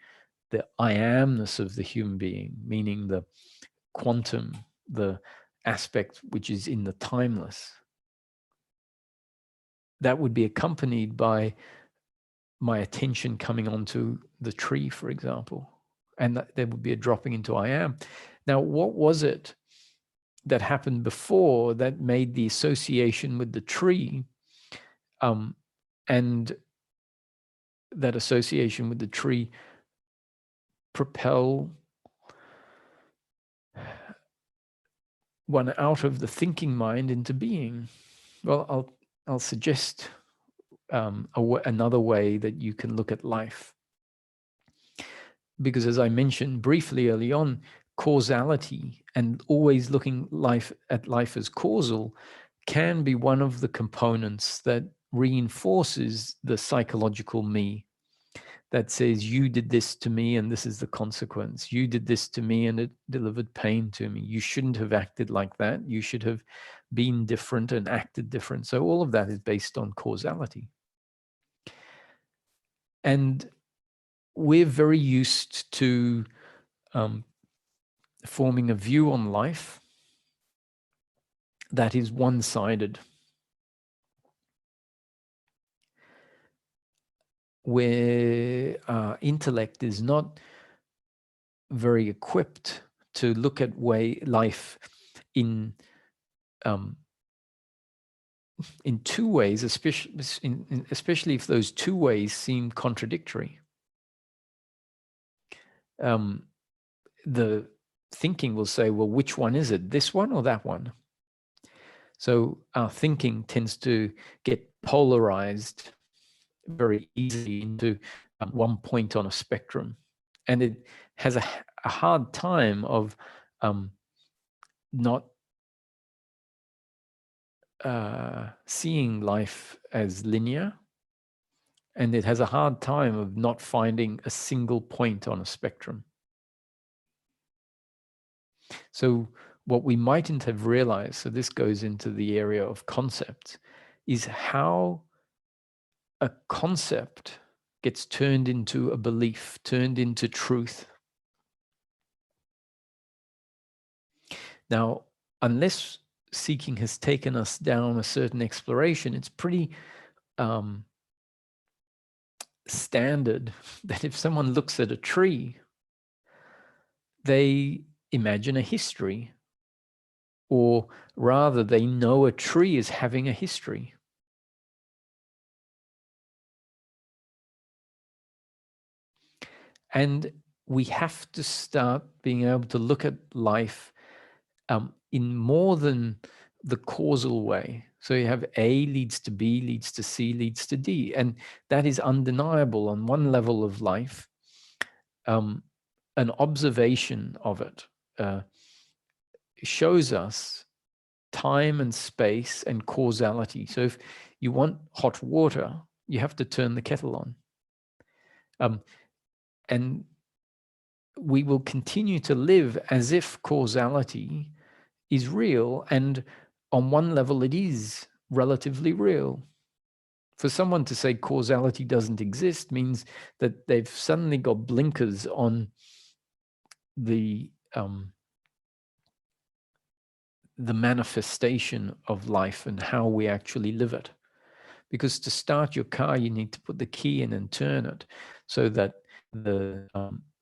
the I amness of the human being, meaning the quantum, the aspect which is in the timeless. That would be accompanied by my attention coming onto the tree, for example, and that there would be a dropping into I am. Now, what was it that happened before that made the association with the tree and that association with the tree propel one out of the thinking mind into being? Well, I'll suggest another way that you can look at life. Because as I mentioned briefly early on, causality and always looking at life as causal can be one of the components that reinforces the psychological me that says, you did this to me and this is the consequence. You did this to me and it delivered pain to me. You shouldn't have acted like that. You should have been different and acted different. So all of that is based on causality. And we're very used to forming a view on life that is one-sided, where our intellect is not very equipped to look at life in two ways, especially if those two ways seem contradictory. The thinking will say, well, which one is it, this one or that one? So our thinking tends to get polarized very easily into one point on a spectrum. And it has a hard time of not seeing life as linear. And it has a hard time of not finding a single point on a spectrum. So what we mightn't have realized, so this goes into the area of concepts, is how a concept gets turned into a belief, turned into truth. Now, unless seeking has taken us down a certain exploration, it's pretty standard that if someone looks at a tree, they imagine a history, or rather they know a tree is having a history. And we have to start being able to look at life in more than the causal way. So you have A leads to B, leads to C, leads to D. And that is undeniable on one level of life. An observation of it shows us time and space and causality. So if you want hot water, you have to turn the kettle on. And we will continue to live as if causality is real, and on one level it is relatively real. For someone to say causality doesn't exist means that they've suddenly got blinkers on the manifestation of life and how we actually live it. Because to start your car, you need to put the key in and turn it so that the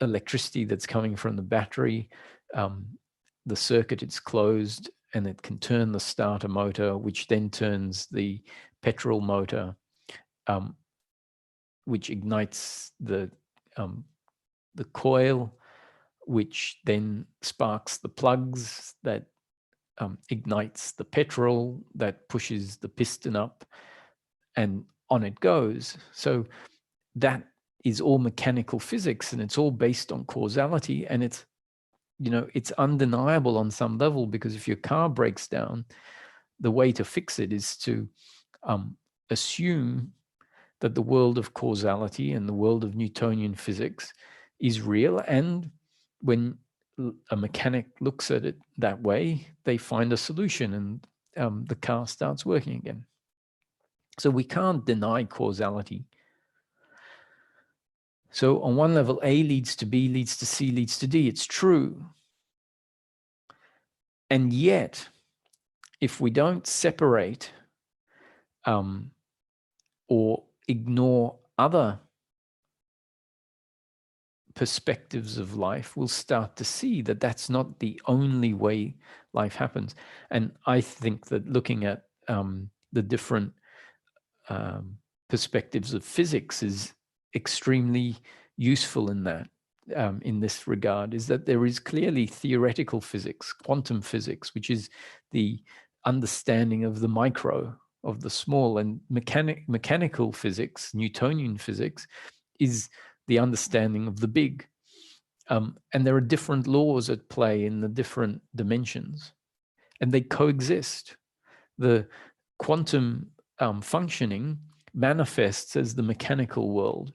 electricity that's coming from the battery, the circuit is closed and it can turn the starter motor, which then turns the petrol motor, which ignites the coil, which then sparks the plugs that ignites the petrol, that pushes the piston up, and on it goes. So that is all mechanical physics, and it's all based on causality, and it's, you know, it's undeniable on some level, because if your car breaks down, the way to fix it is to assume that the world of causality and the world of Newtonian physics is real. And when a mechanic looks at it that way, they find a solution and the car starts working again. So we can't deny causality. So on one level, A leads to B, leads to C, leads to D. It's true. And yet, if we don't separate or ignore other perspectives of life, we'll start to see that that's not the only way life happens. And I think that looking at the different perspectives of physics is extremely useful in that, in this regard, is that there is clearly theoretical physics, quantum physics, which is the understanding of the micro, of the small, and mechanical physics, Newtonian physics, is the understanding of the big. And there are different laws at play in the different dimensions, and they coexist. The quantum functioning manifests as the mechanical world,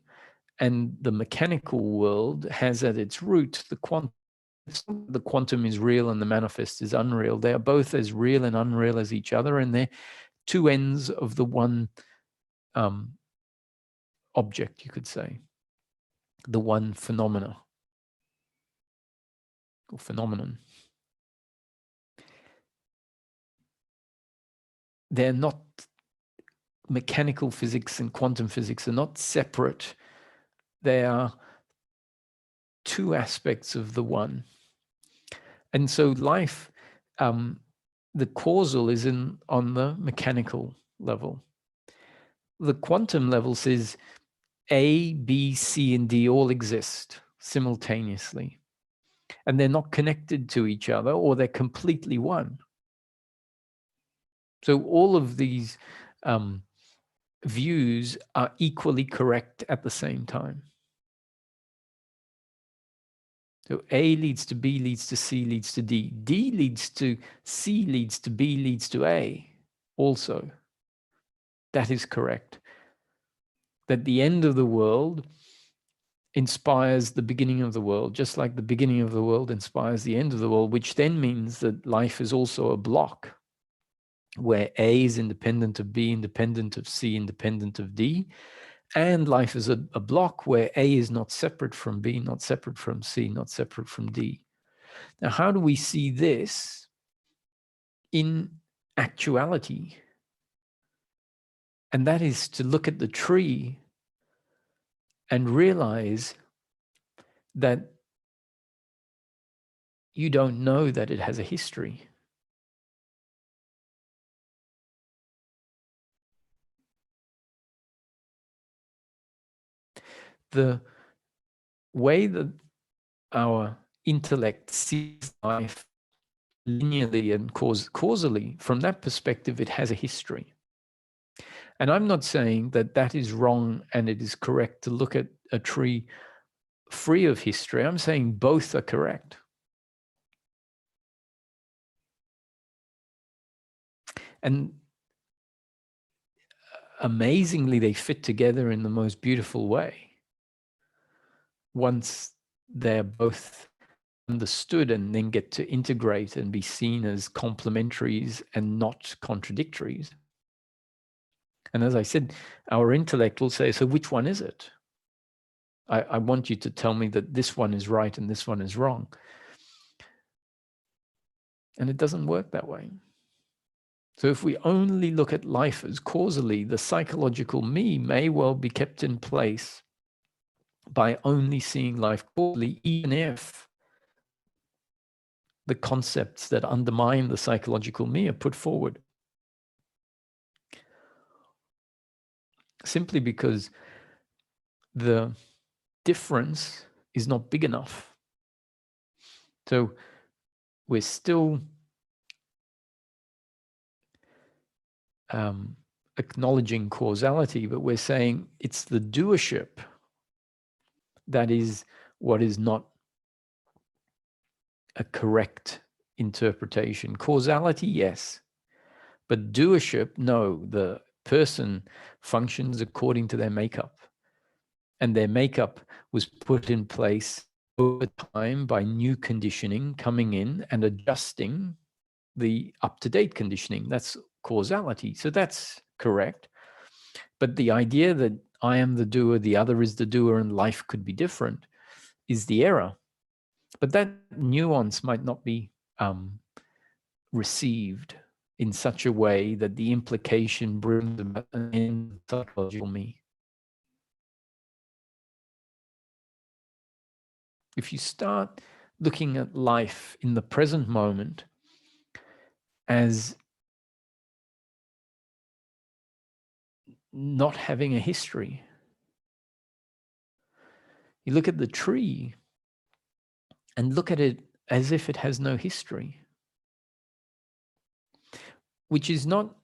and the mechanical world has at its root the quantum. The quantum is real and the manifest is unreal. They are both as real and unreal as each other, and they're two ends of the one object, you could say, the one phenomena or phenomenon. They're not, mechanical physics and quantum physics are not separate. They are two aspects of the one. And so life, the causal is on the mechanical level. The quantum level says A, B, C, and D all exist simultaneously. And they're not connected to each other, or they're completely one. So all of these views are equally correct at the same time. So A leads to B, leads to C, leads to D. D leads to C, leads to B, leads to A also. That is correct. That the end of the world inspires the beginning of the world, just like the beginning of the world inspires the end of the world, which then means that life is also a block where A is independent of B, independent of C, independent of D. And life is a block where A is not separate from B, not separate from C, not separate from D. Now, how do we see this in actuality? And that is to look at the tree and realize that you don't know that it has a history. The way that our intellect sees life linearly and causally, from that perspective, it has a history. And I'm not saying that that is wrong and it is correct to look at a tree free of history. I'm saying both are correct. And amazingly, they fit together in the most beautiful way once they're both understood and then get to integrate and be seen as complementaries and not contradictories. And as I said, our intellect will say, so which one is it? I want you to tell me that this one is right and this one is wrong. And it doesn't work that way. So if we only look at life as causally, the psychological me may well be kept in place by only seeing life causally, even if the concepts that undermine the psychological me are put forward. Simply because the difference is not big enough. So we're still acknowledging causality, but we're saying it's the doership that is what is not a correct interpretation. Causality, yes, but doership, no. The person functions according to their makeup, and their makeup was put in place over time by new conditioning coming in and adjusting the up-to-date conditioning. That's causality. So that's correct. But the idea that I am the doer, the other is the doer, and life could be different is the error. But that nuance might not be received in such a way that the implication brings about an end to psychological me. If you start looking at life in the present moment as not having a history, you look at the tree and look at it as if it has no history, which is not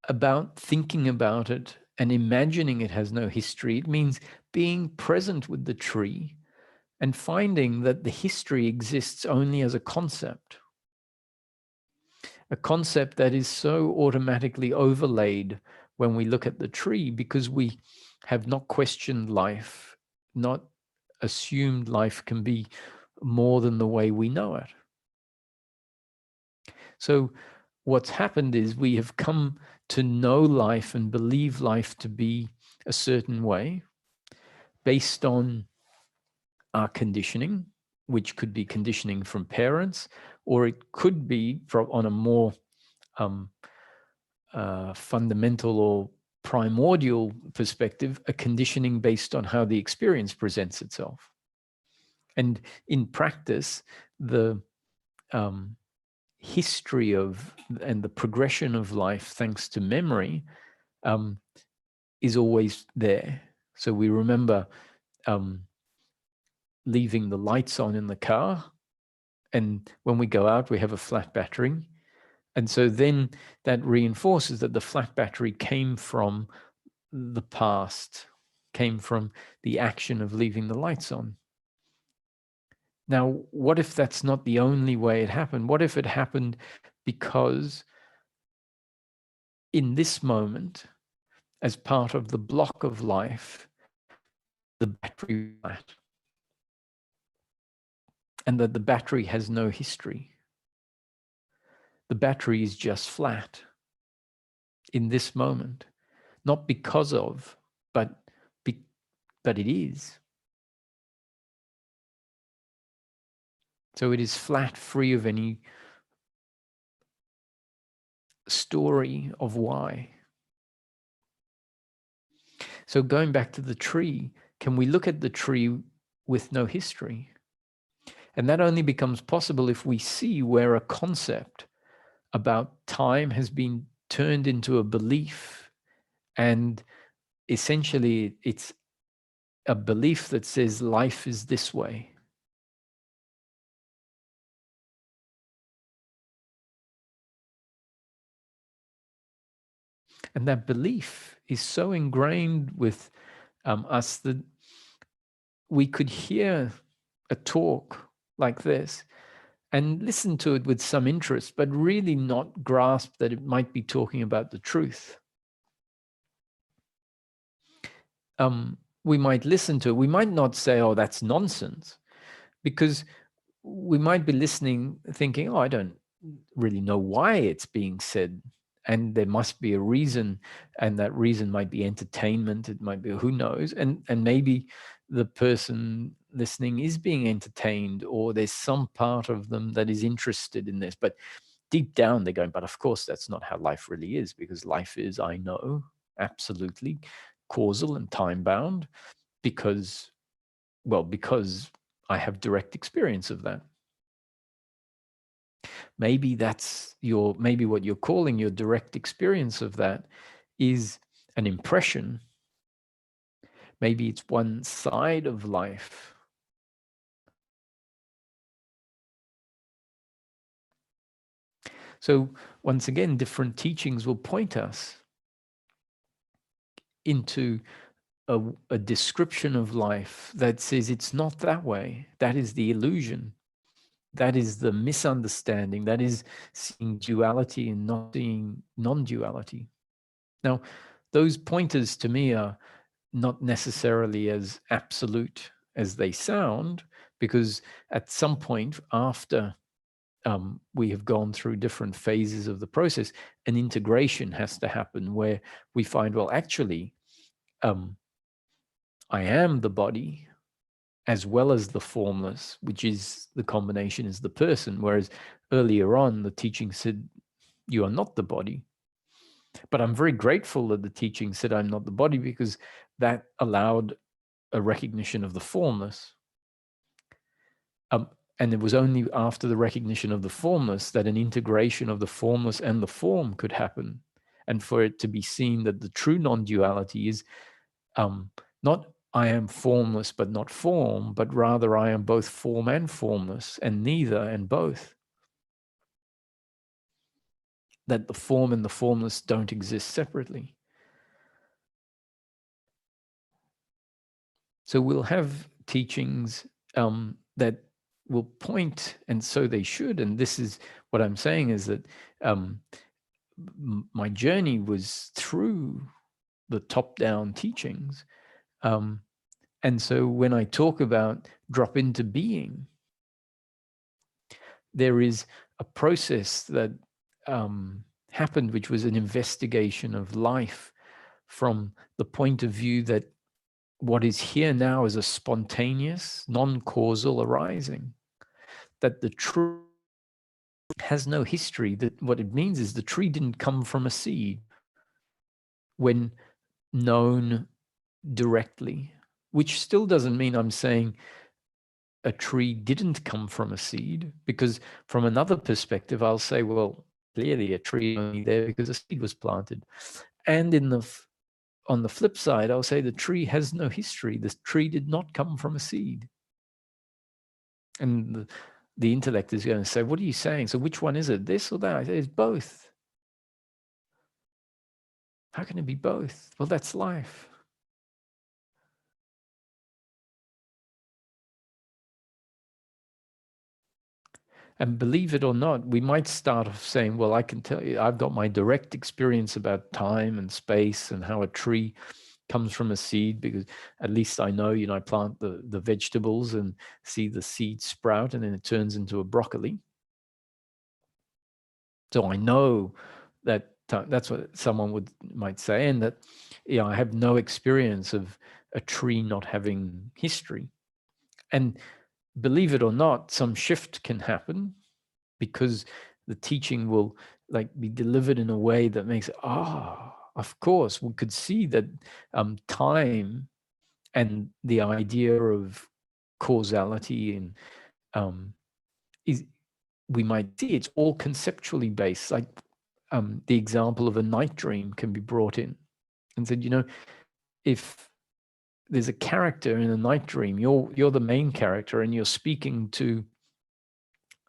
about thinking about it and imagining it has no history. It means being present with the tree and finding that the history exists only as a concept that is so automatically overlaid when we look at the tree because we have not questioned life, not assumed life can be more than the way we know it. So what's happened is we have come to know life and believe life to be a certain way based on our conditioning, which could be conditioning from parents, or it could be on a more fundamental or primordial perspective, a conditioning based on how the experience presents itself. And in practice, the history of and the progression of life, thanks to memory, is always there. So we remember leaving the lights on in the car, and when we go out, we have a flat battery. And so then that reinforces that the flat battery came from the past, came from the action of leaving the lights on. Now, what if that's not the only way it happened? What if it happened because in this moment, as part of the block of life, the battery was flat, and that the battery has no history? The battery is just flat in this moment, not because of, but it is. So it is flat, free of any story of why. So going back to the tree, can we look at the tree with no history? And that only becomes possible if we see where a concept about time has been turned into a belief. And essentially, it's a belief that says life is this way. And that belief is so ingrained with us that we could hear a talk like this and listen to it with some interest, but really not grasp that it might be talking about the truth. We might listen to it. We might not say, oh, that's nonsense, because we might be listening thinking, oh, I don't really know why it's being said. And there must be a reason, and that reason might be entertainment. It might be, who knows? And maybe the person listening is being entertained, or there's some part of them that is interested in this. But deep down, they're going, but of course, that's not how life really is, because life is, I know, absolutely causal and time bound, because I have direct experience of that. Maybe maybe what you're calling your direct experience of that is an impression. Maybe it's one side of life. So once again, different teachings will point us into a description of life that says it's not that way. That is the illusion. That is the misunderstanding. That is seeing duality and not seeing non-duality. Now, those pointers to me are not necessarily as absolute as they sound, because at some point after we have gone through different phases of the process, an integration has to happen where we find, well, actually, I am the body as well as the formless, which is the combination is the person. Whereas earlier on, the teaching said, you are not the body. But I'm very grateful that the teaching said I'm not the body, because that allowed a recognition of the formless. And it was only after the recognition of the formless that an integration of the formless and the form could happen. And for it to be seen that the true non-duality is not I am formless but not form, but rather I am both form and formless, and neither and both. That the form and the formless don't exist separately. So we'll have teachings that will point, and so they should. And this is what I'm saying, is that my journey was through the top-down teachings. And so when I talk about drop into being, there is a process that happened, which was an investigation of life from the point of view that what is here now is a spontaneous, non-causal arising, that the tree has no history. That what it means is the tree didn't come from a seed when known directly, which still doesn't mean I'm saying a tree didn't come from a seed, because from another perspective, I'll say, well, clearly a tree only there because a seed was planted. And on the flip side, I'll say the tree has no history. The tree did not come from a seed. And the intellect is going to say, what are you saying? So which one is it, this or that? I say, it's both. How can it be both? Well, that's life. And believe it or not, we might start off saying, well, I can tell you, I've got my direct experience about time and space and how a tree comes from a seed, because at least I know, I plant the vegetables and see the seed sprout and then it turns into a broccoli. So I know that that's what someone might say, and that I have no experience of a tree not having history. And believe it or not, some shift can happen, because the teaching will be delivered in a way that makes it, of course, we could see that time and the idea of causality and is, we might see it's all conceptually based. Like the example of a night dream can be brought in and said, if there's a character in a night dream, you're the main character and you're speaking to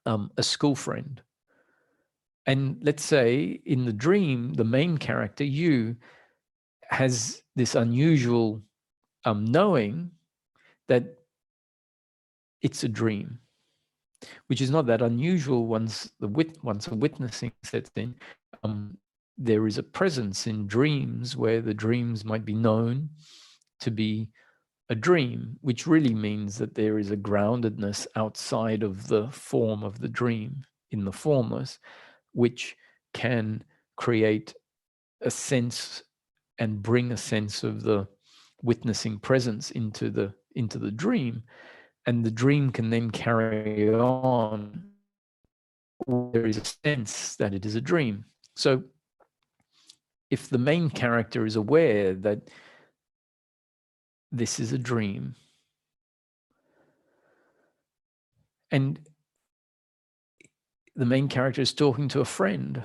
a school friend. And let's say in the dream, the main character, you, has this unusual knowing that it's a dream, which is not that unusual once a witnessing sets in. There is a presence in dreams where the dreams might be known to be a dream, which really means that there is a groundedness outside of the form of the dream, in the formless, which can create a sense and bring a sense of the witnessing presence into the dream. And the dream can then carry on. There is a sense that it is a dream. So if the main character is aware that this is a dream, and the main character is talking to a friend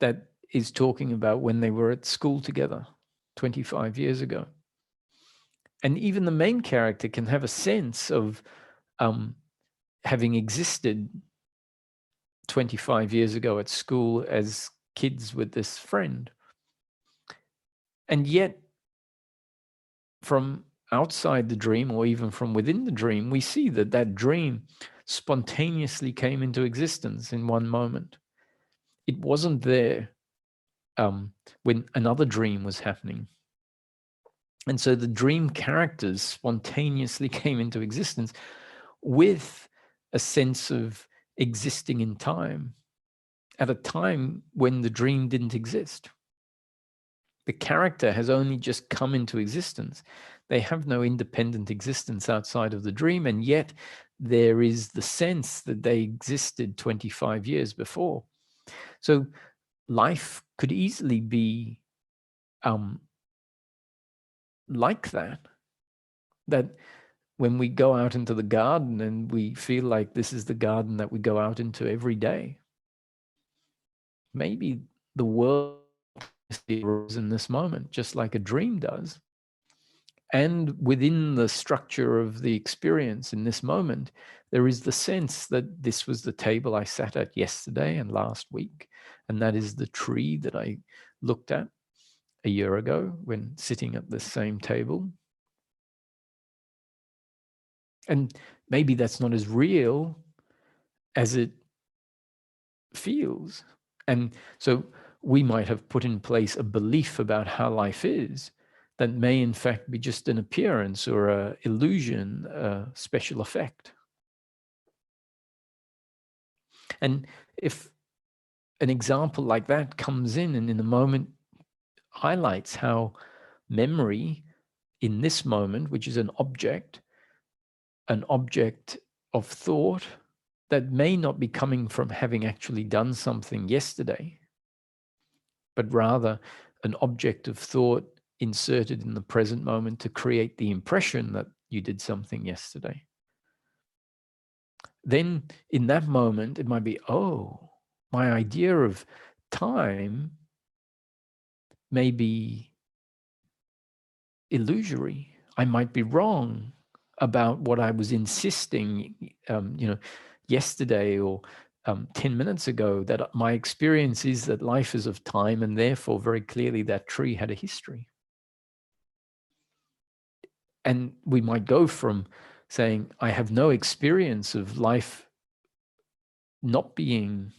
that is talking about when they were at school together 25 years ago. And even the main character can have a sense of having existed 25 years ago at school as kids with this friend. And yet, from outside the dream, or even from within the dream, we see that that dream spontaneously came into existence in one moment. It wasn't there when another dream was happening. And so the dream characters spontaneously came into existence with a sense of existing in time at a time when the dream didn't exist. The character has only just come into existence. They have no independent existence outside of the dream, and yet there is the sense that they existed 25 years before. So life could easily be like that, that when we go out into the garden and we feel like this is the garden that we go out into every day, maybe the world arose in this moment, just like a dream does. And within the structure of the experience in this moment, there is the sense that this was the table I sat at yesterday and last week, and that is the tree that I looked at a year ago when sitting at the same table. And maybe that's not as real as it feels. And so we might have put in place a belief about how life is that may in fact be just an appearance or an illusion, a special effect. And if an example like that comes in and in a moment highlights how memory in this moment, which is an object of thought that may not be coming from having actually done something yesterday, but rather an object of thought inserted in the present moment to create the impression that you did something yesterday. Then in that moment, it might be, oh, my idea of time may be illusory. I might be wrong about what I was insisting, yesterday or 10 minutes ago, that my experience is that life is of time, and therefore very clearly that tree had a history. And we might go from saying, I have no experience of life not being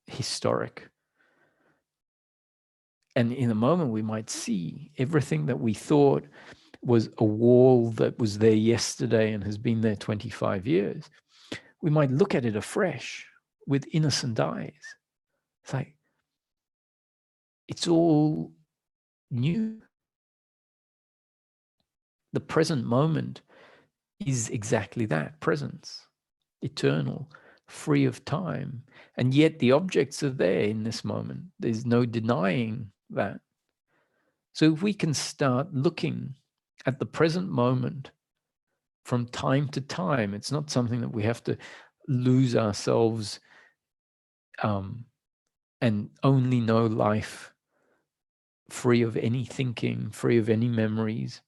historic. And in a moment, we might see everything that we thought was a wall that was there yesterday and has been there 25 years. We might look at it afresh with innocent eyes. It's like, it's all new. The present moment is exactly that, presence, eternal, free of time. And yet the objects are there in this moment. There's no denying that. So if we can start looking at the present moment from time to time, it's not something that we have to lose ourselves and only know life free of any thinking, free of any memories.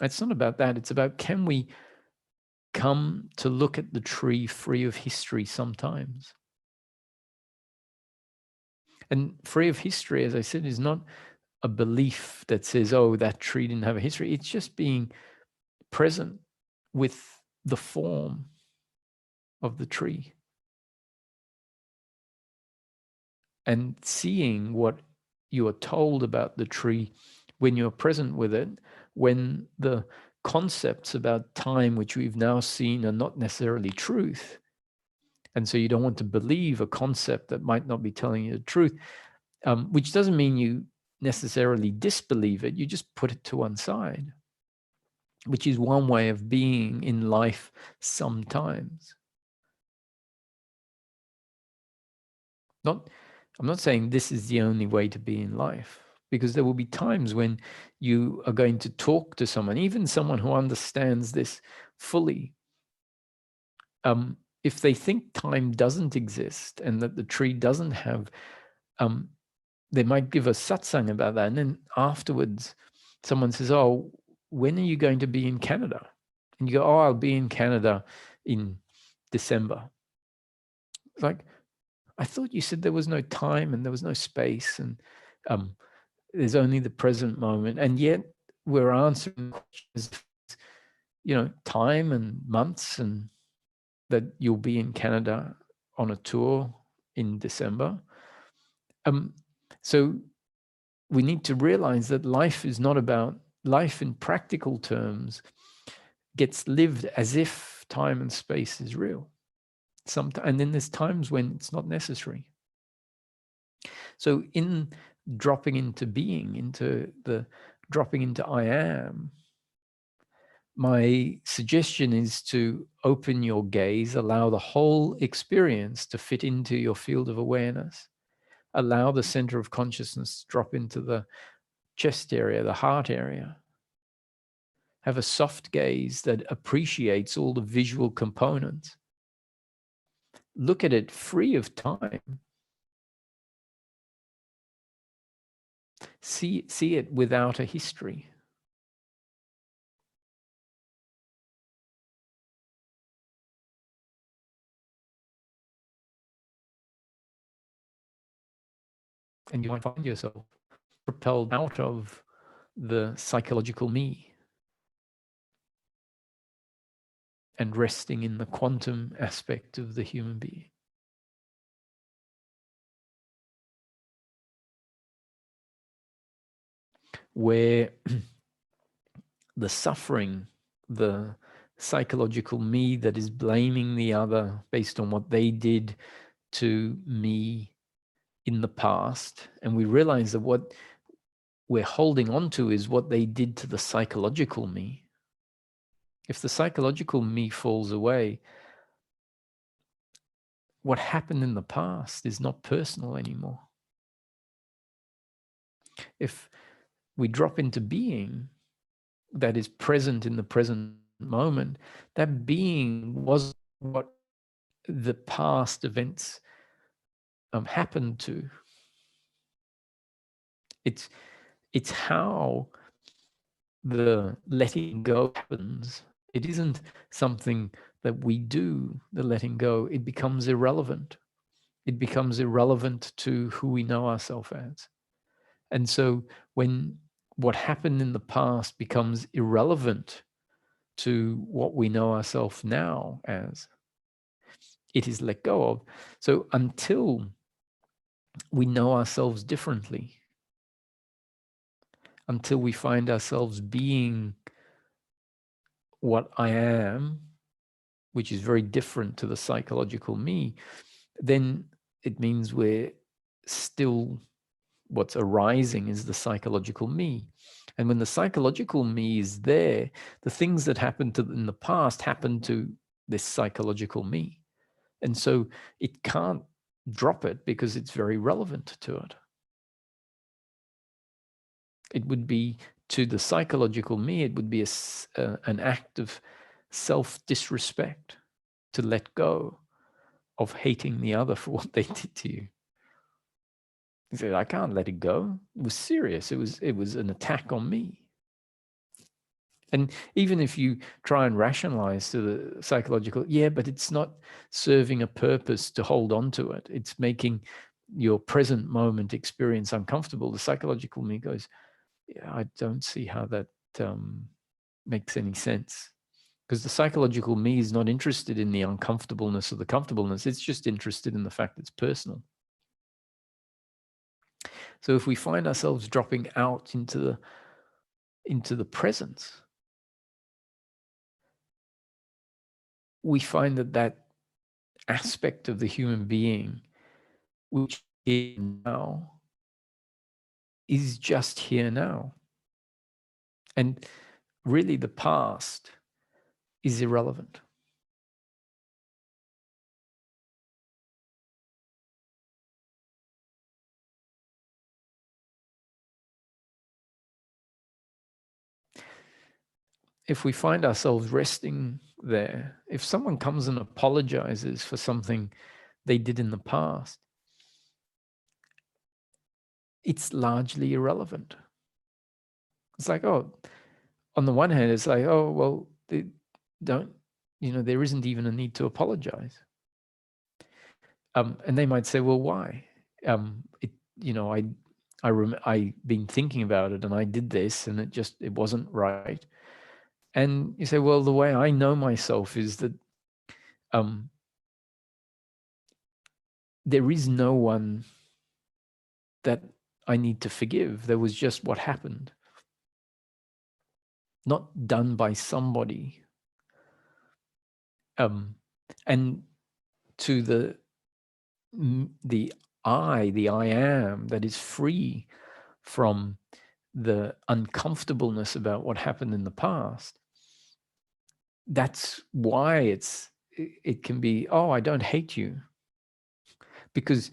It's not about that. It's about, can we come to look at the tree free of history sometimes? And free of history, as I said, is not a belief that says, oh, that tree didn't have a history. It's just being present with the form of the tree and seeing what you are told about the tree when you're present with it, when the concepts about time, which we've now seen, are not necessarily truth. And so you don't want to believe a concept that might not be telling you the truth, which doesn't mean you necessarily disbelieve it. You just put it to one side, which is one way of being in life sometimes. I'm not saying this is the only way to be in life, because there will be times when you are going to talk to someone, even someone who understands this fully. If they think time doesn't exist and that the tree doesn't have, they might give a satsang about that. And then afterwards, someone says, oh, when are you going to be in Canada? And you go, oh, I'll be in Canada in December. It's like, I thought you said there was no time and there was no space and there's only the present moment. And yet we're answering questions, time and months, and that you'll be in Canada on a tour in December. So we need to realize that life is not about life in practical terms gets lived as if time and space is real. And then there's times when it's not necessary. So in dropping into being, into the dropping into I am, my suggestion is to open your gaze, allow the whole experience to fit into your field of awareness, allow the center of consciousness to drop into the chest area, the heart area. Have a soft gaze that appreciates all the visual components. Look at it free of time. See it without a history. And you might find yourself propelled out of the psychological me and resting in the quantum aspect of the human being. Where the suffering, the psychological me that is blaming the other based on what they did to me in the past, and we realize that what we're holding on to is what they did to the psychological me. If the psychological me falls away, what happened in the past is not personal anymore. If we drop into being that is present in the present moment, that being was what the past events happened to. It's how the letting go happens. It isn't something that we do, the letting go. It becomes irrelevant. It becomes irrelevant to who we know ourselves as. And so when what happened in the past becomes irrelevant to what we know ourselves now as, it is let go of. So until we know ourselves differently, until we find ourselves being what I am, which is very different to the psychological me, then it means we're still, what's arising is the psychological me. And when the psychological me is there, the things that happened in the past happen to this psychological me. And so it can't drop it because it's very relevant to it. It would be, to the psychological me, it would be an act of self-disrespect to let go of hating the other for what they did to you. He said, I can't let it go. It was serious. It was an attack on me. And even if you try and rationalize to the psychological, yeah, but it's not serving a purpose to hold on to it. It's making your present moment experience uncomfortable. The psychological me goes, yeah, I don't see how that makes any sense. Because the psychological me is not interested in the uncomfortableness or the comfortableness. It's just interested in the fact it's personal. So if we find ourselves dropping out into the presence, we find that aspect of the human being, which is now, is just here now. And really the past is irrelevant. If we find ourselves resting there, if someone comes and apologizes for something they did in the past, it's largely irrelevant. It's like, oh, on the one hand, it's like, oh, well, they don't, there isn't even a need to apologize. And they might say, well, why? I've been thinking about it and I did this and it wasn't right. And you say, well, the way I know myself is that there is no one that I need to forgive. There was just what happened. not done by somebody. And to the I am, that is free from the uncomfortableness about what happened in the past. That's why it can be, oh, I don't hate you, because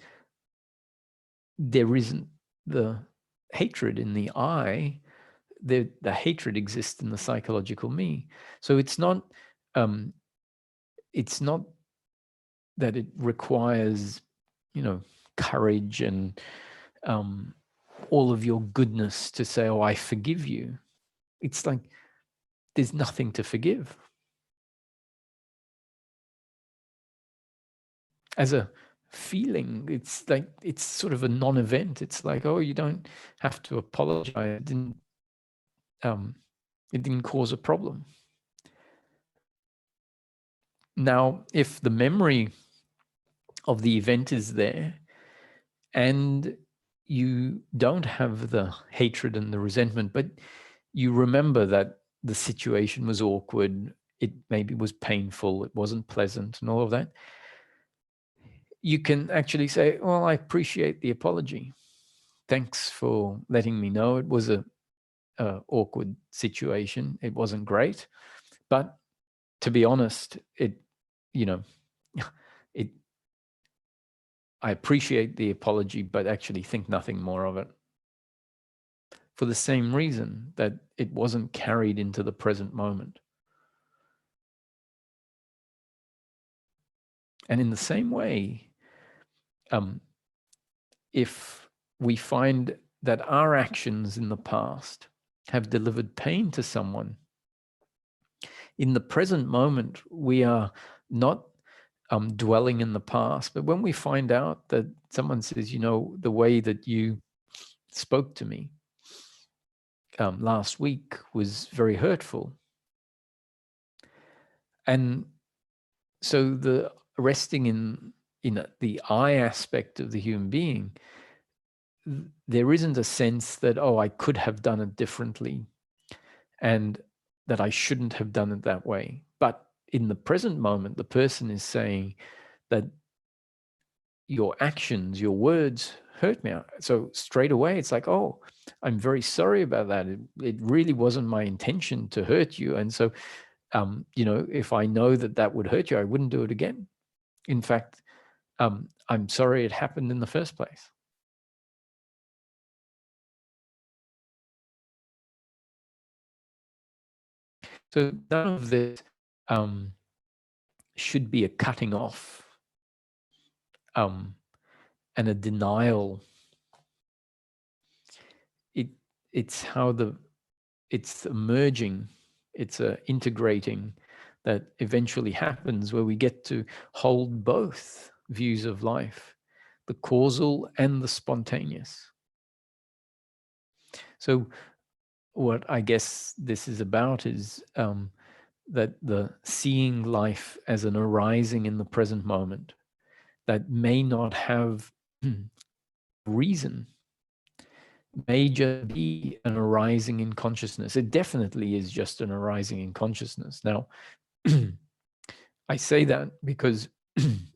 there isn't the hatred in the I. The hatred exists in the psychological me. So it's not that it requires, courage and all of your goodness to say, oh, I forgive you. It's like there's nothing to forgive. As a feeling, it's like it's sort of a non-event. It's like, oh, you don't have to apologize. It didn't cause a problem. Now, if the memory of the event is there and you don't have the hatred and the resentment, but you remember that the situation was awkward, it maybe was painful, it wasn't pleasant, and all of that, you can actually say, well, I appreciate the apology. Thanks for letting me know. It was a awkward situation. It wasn't great. But to be honest, it I appreciate the apology, but actually think nothing more of it. For the same reason that it wasn't carried into the present moment. And in the same way, if we find that our actions in the past have delivered pain to someone, in the present moment, we are not dwelling in the past. But when we find out that someone says, the way that you spoke to me last week was very hurtful. And so the resting in the I aspect of the human being, there isn't a sense that, oh, I could have done it differently and that I shouldn't have done it that way. But in the present moment, the person is saying that your actions, your words hurt me. So straight away, it's like, oh, I'm very sorry about that. It really wasn't my intention to hurt you. And so, if I know that that would hurt you, I wouldn't do it again. In fact, I'm sorry it happened in the first place. So none of this should be a cutting off and a denial. It's how it's emerging, it's a integrating that eventually happens, where we get to hold both views of life, the causal and the spontaneous. So what I guess this is about is that the seeing life as an arising in the present moment that may not have reason, may just be an arising in consciousness. It definitely is just an arising in consciousness. Now, I say that because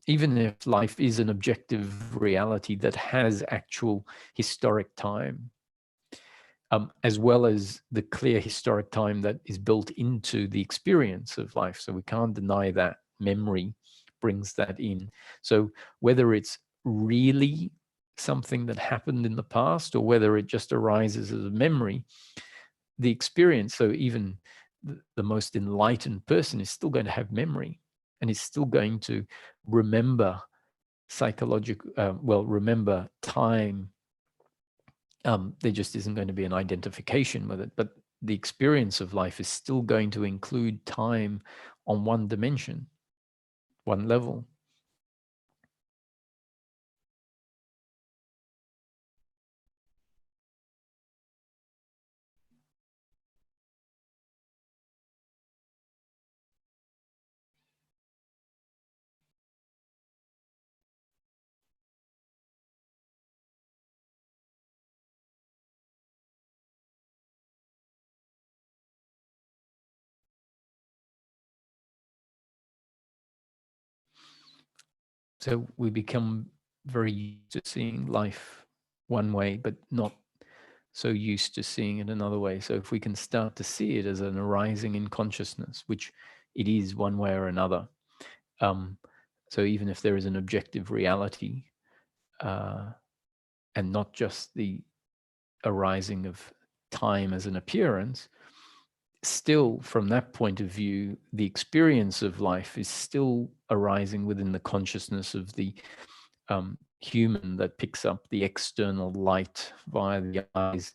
even if life is an objective reality that has actual historic time, as well as the clear historic time that is built into the experience of life. So we can't deny that. Memory brings that in. So whether it's really something that happened in the past or whether it just arises as a memory, the experience, so even the most enlightened person is still going to have memory and is still going to remember remember time. There just isn't going to be an identification with it, but the experience of life is still going to include time on one dimension, one level. So we become very used to seeing life one way, but not so used to seeing it another way. So if we can start to see it as an arising in consciousness, which it is one way or another, um, so even if there is an objective reality, and not just the arising of time as an appearance, still from that point of view, the experience of life is still arising within the consciousness of the human that picks up the external light via the eyes,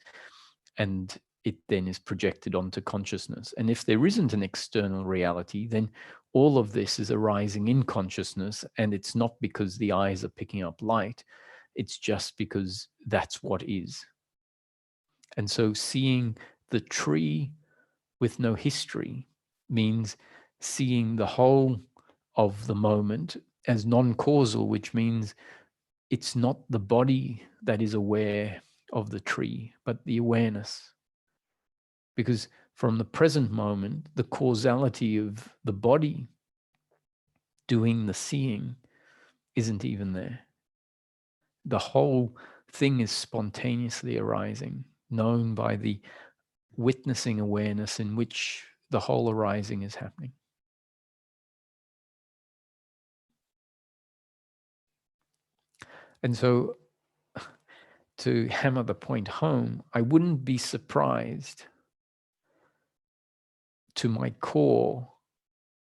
and it then is projected onto consciousness. And if there isn't an external reality, then all of this is arising in consciousness, and it's not because the eyes are picking up light, it's just because that's what is. And so seeing the tree with no history means seeing the whole of the moment as non-causal, which means it's not the body that is aware of the tree, but the awareness. Because from the present moment, the causality of the body doing the seeing isn't even there. The whole thing is spontaneously arising, known by the witnessing awareness in which the whole arising is happening. And so, to hammer the point home, I wouldn't be surprised to my core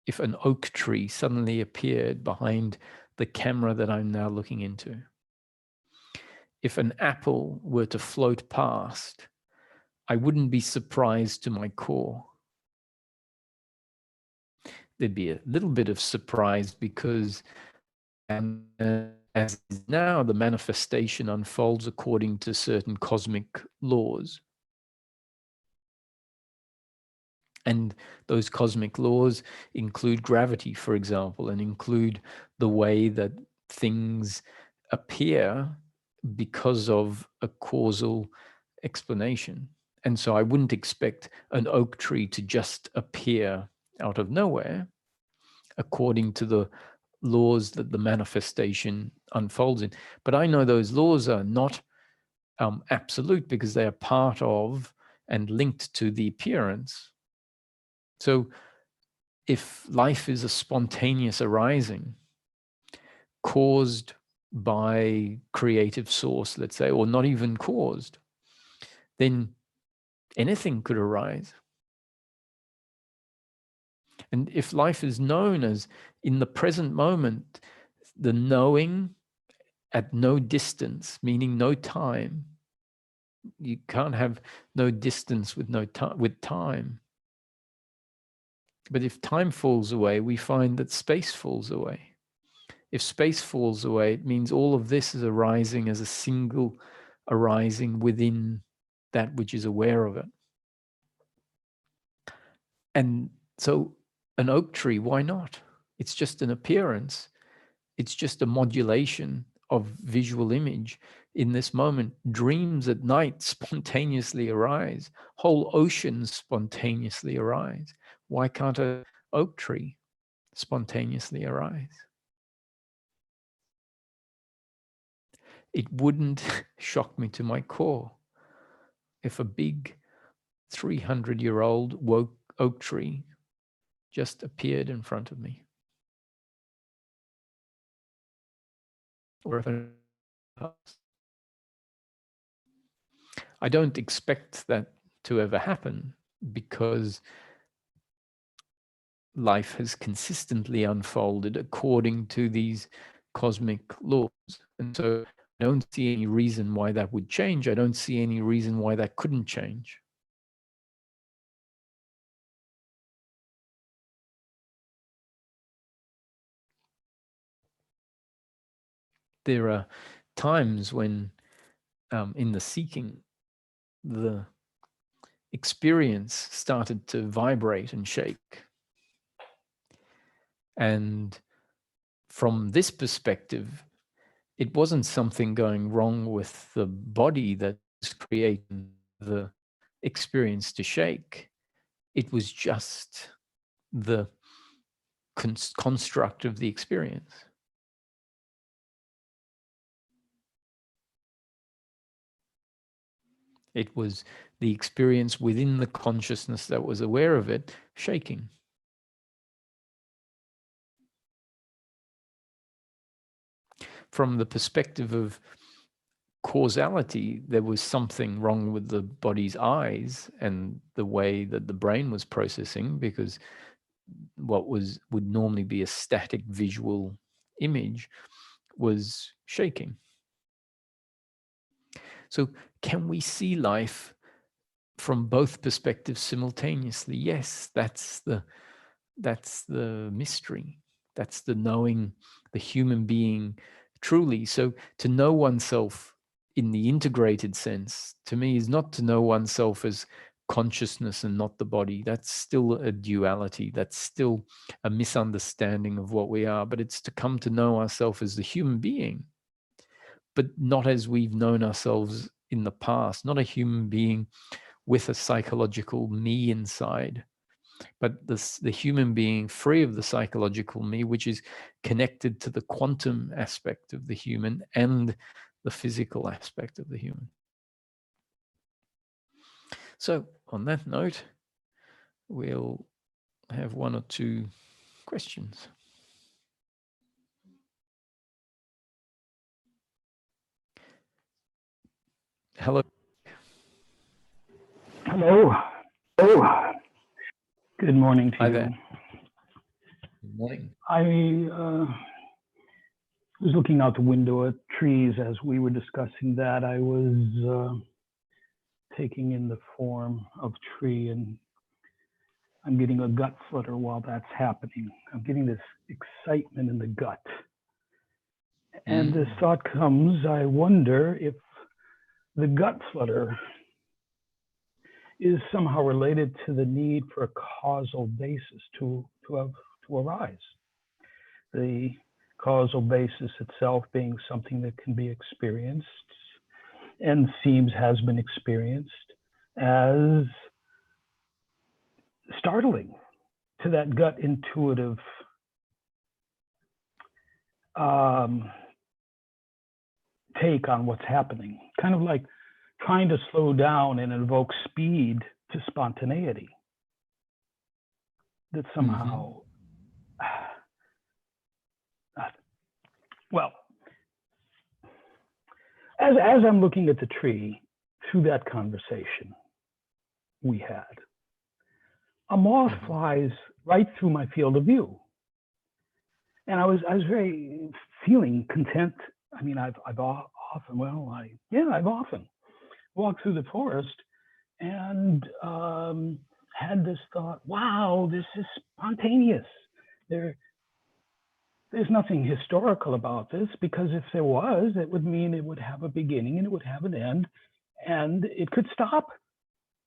if an oak tree suddenly appeared behind the camera that I'm now looking into. If an apple were to float past, I wouldn't be surprised to my core. There'd be a little bit of surprise because as is now, the manifestation unfolds according to certain cosmic laws. And those cosmic laws include gravity, for example, and include the way that things appear because of a causal explanation. And so I wouldn't expect an oak tree to just appear out of nowhere according to the laws that the manifestation unfolds in. But I know those laws are not absolute because they are part of and linked to the appearance. So if life is a spontaneous arising caused by creative source, let's say, or not even caused, then anything could arise. And if life is known as in the present moment, the knowing at no distance, meaning no time, you can't have no distance with no time with time. But if time falls away, we find that space falls away. If space falls away, it means all of this is arising as a single arising within that which is aware of it. And so an oak tree, why not? It's just an appearance. It's just a modulation of visual image. In this moment, dreams at night spontaneously arise. Whole oceans spontaneously arise. Why can't an oak tree spontaneously arise? It wouldn't shock me to my core if a big 300-year-old oak tree just appeared in front of me. Or if I don't expect that to ever happen because life has consistently unfolded according to these cosmic laws. And so I don't see any reason why that would change. I don't see any reason why that couldn't change. There are times when in the seeking, the experience started to vibrate and shake. And from this perspective, it wasn't something going wrong with the body that was creating the experience to shake. It was just the construct of the experience. It was the experience within the consciousness that was aware of it shaking. From the perspective of causality, there was something wrong with the body's eyes and the way that the brain was processing, because what would normally be a static visual image was shaking. So can we see life from both perspectives simultaneously? Yes, that's the mystery. That's the knowing the human being truly. So to know oneself in the integrated sense, to me, is not to know oneself as consciousness and not the body. That's still a duality. That's still a misunderstanding of what we are. But it's to come to know ourselves as the human being, but not as we've known ourselves in the past, not a human being with a psychological me inside, but the human being free of the psychological me, which is connected to the quantum aspect of the human and the physical aspect of the human. So on that note, we'll have one or two questions. Hello. Hello. Oh, good morning to Hi you. there. Good morning. I was looking out the window at trees as we were discussing that. I was taking in the form of tree, and I'm getting a gut flutter while that's happening. I'm getting this excitement in the gut. And this thought comes, I wonder if the gut flutter is somehow related to the need for a causal basis to arise. The causal basis itself being something that can be experienced and has been experienced as startling to that gut intuitive take on what's happening, kind of like trying to slow down and invoke speed to spontaneity that somehow, well, as I'm looking at the tree through that conversation we had, a moth flies right through my field of view. And I was very feeling content. I mean, I've often walked through the forest and had this thought, wow, this is spontaneous. There's nothing historical about this, because if there was, it would mean it would have a beginning and it would have an end, and it could stop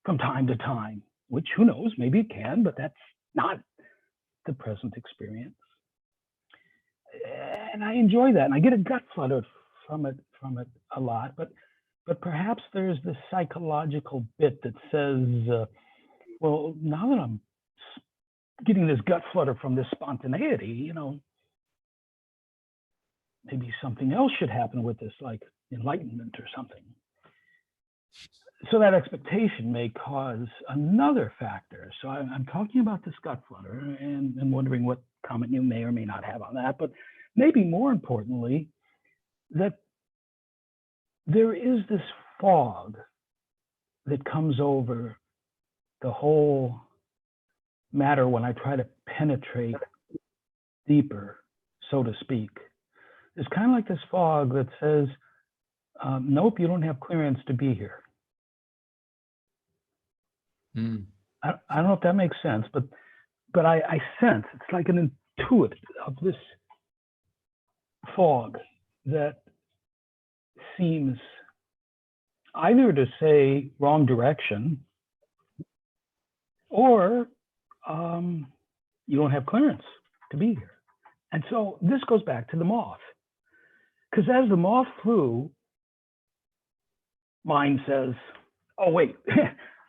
from time to time, which, who knows, maybe it can, but that's not the present experience. And I enjoy that, and I get a gut flutter from it a lot, but perhaps there's this psychological bit that says, well, now that I'm getting this gut flutter from this spontaneity, you know, maybe something else should happen with this, like enlightenment or something. So that expectation may cause another factor. So I'm talking about this gut flutter and wondering what comment you may or may not have on that, but maybe more importantly, that there is this fog that comes over the whole matter when I try to penetrate deeper, so to speak. It's kind of like this fog that says, nope, you don't have clearance to be here. I don't know if that makes sense, but I sense it's like an intuitive of this fog that seems either to say wrong direction, or you don't have clearance to be here. And so this goes back to the moth, because as the moth flew, mind says, oh wait,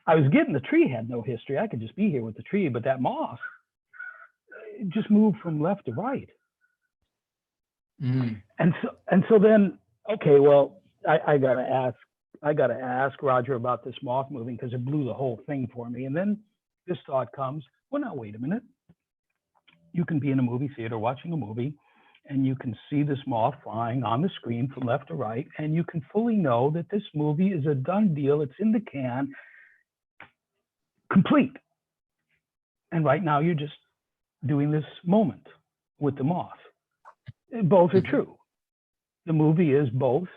I was getting the tree had no history. I could just be here with the tree, but that moth just moved from left to right. And so then, okay, well, I gotta ask, I got to ask Roger about this moth moving because it blew the whole thing for me. And then this thought comes, well, now, wait a minute. You can be in a movie theater watching a movie, and you can see this moth flying on the screen from left to right, and you can fully know that this movie is a done deal. It's in the can, complete. And right now, you're just doing this moment with the moth. Both are true. The movie is both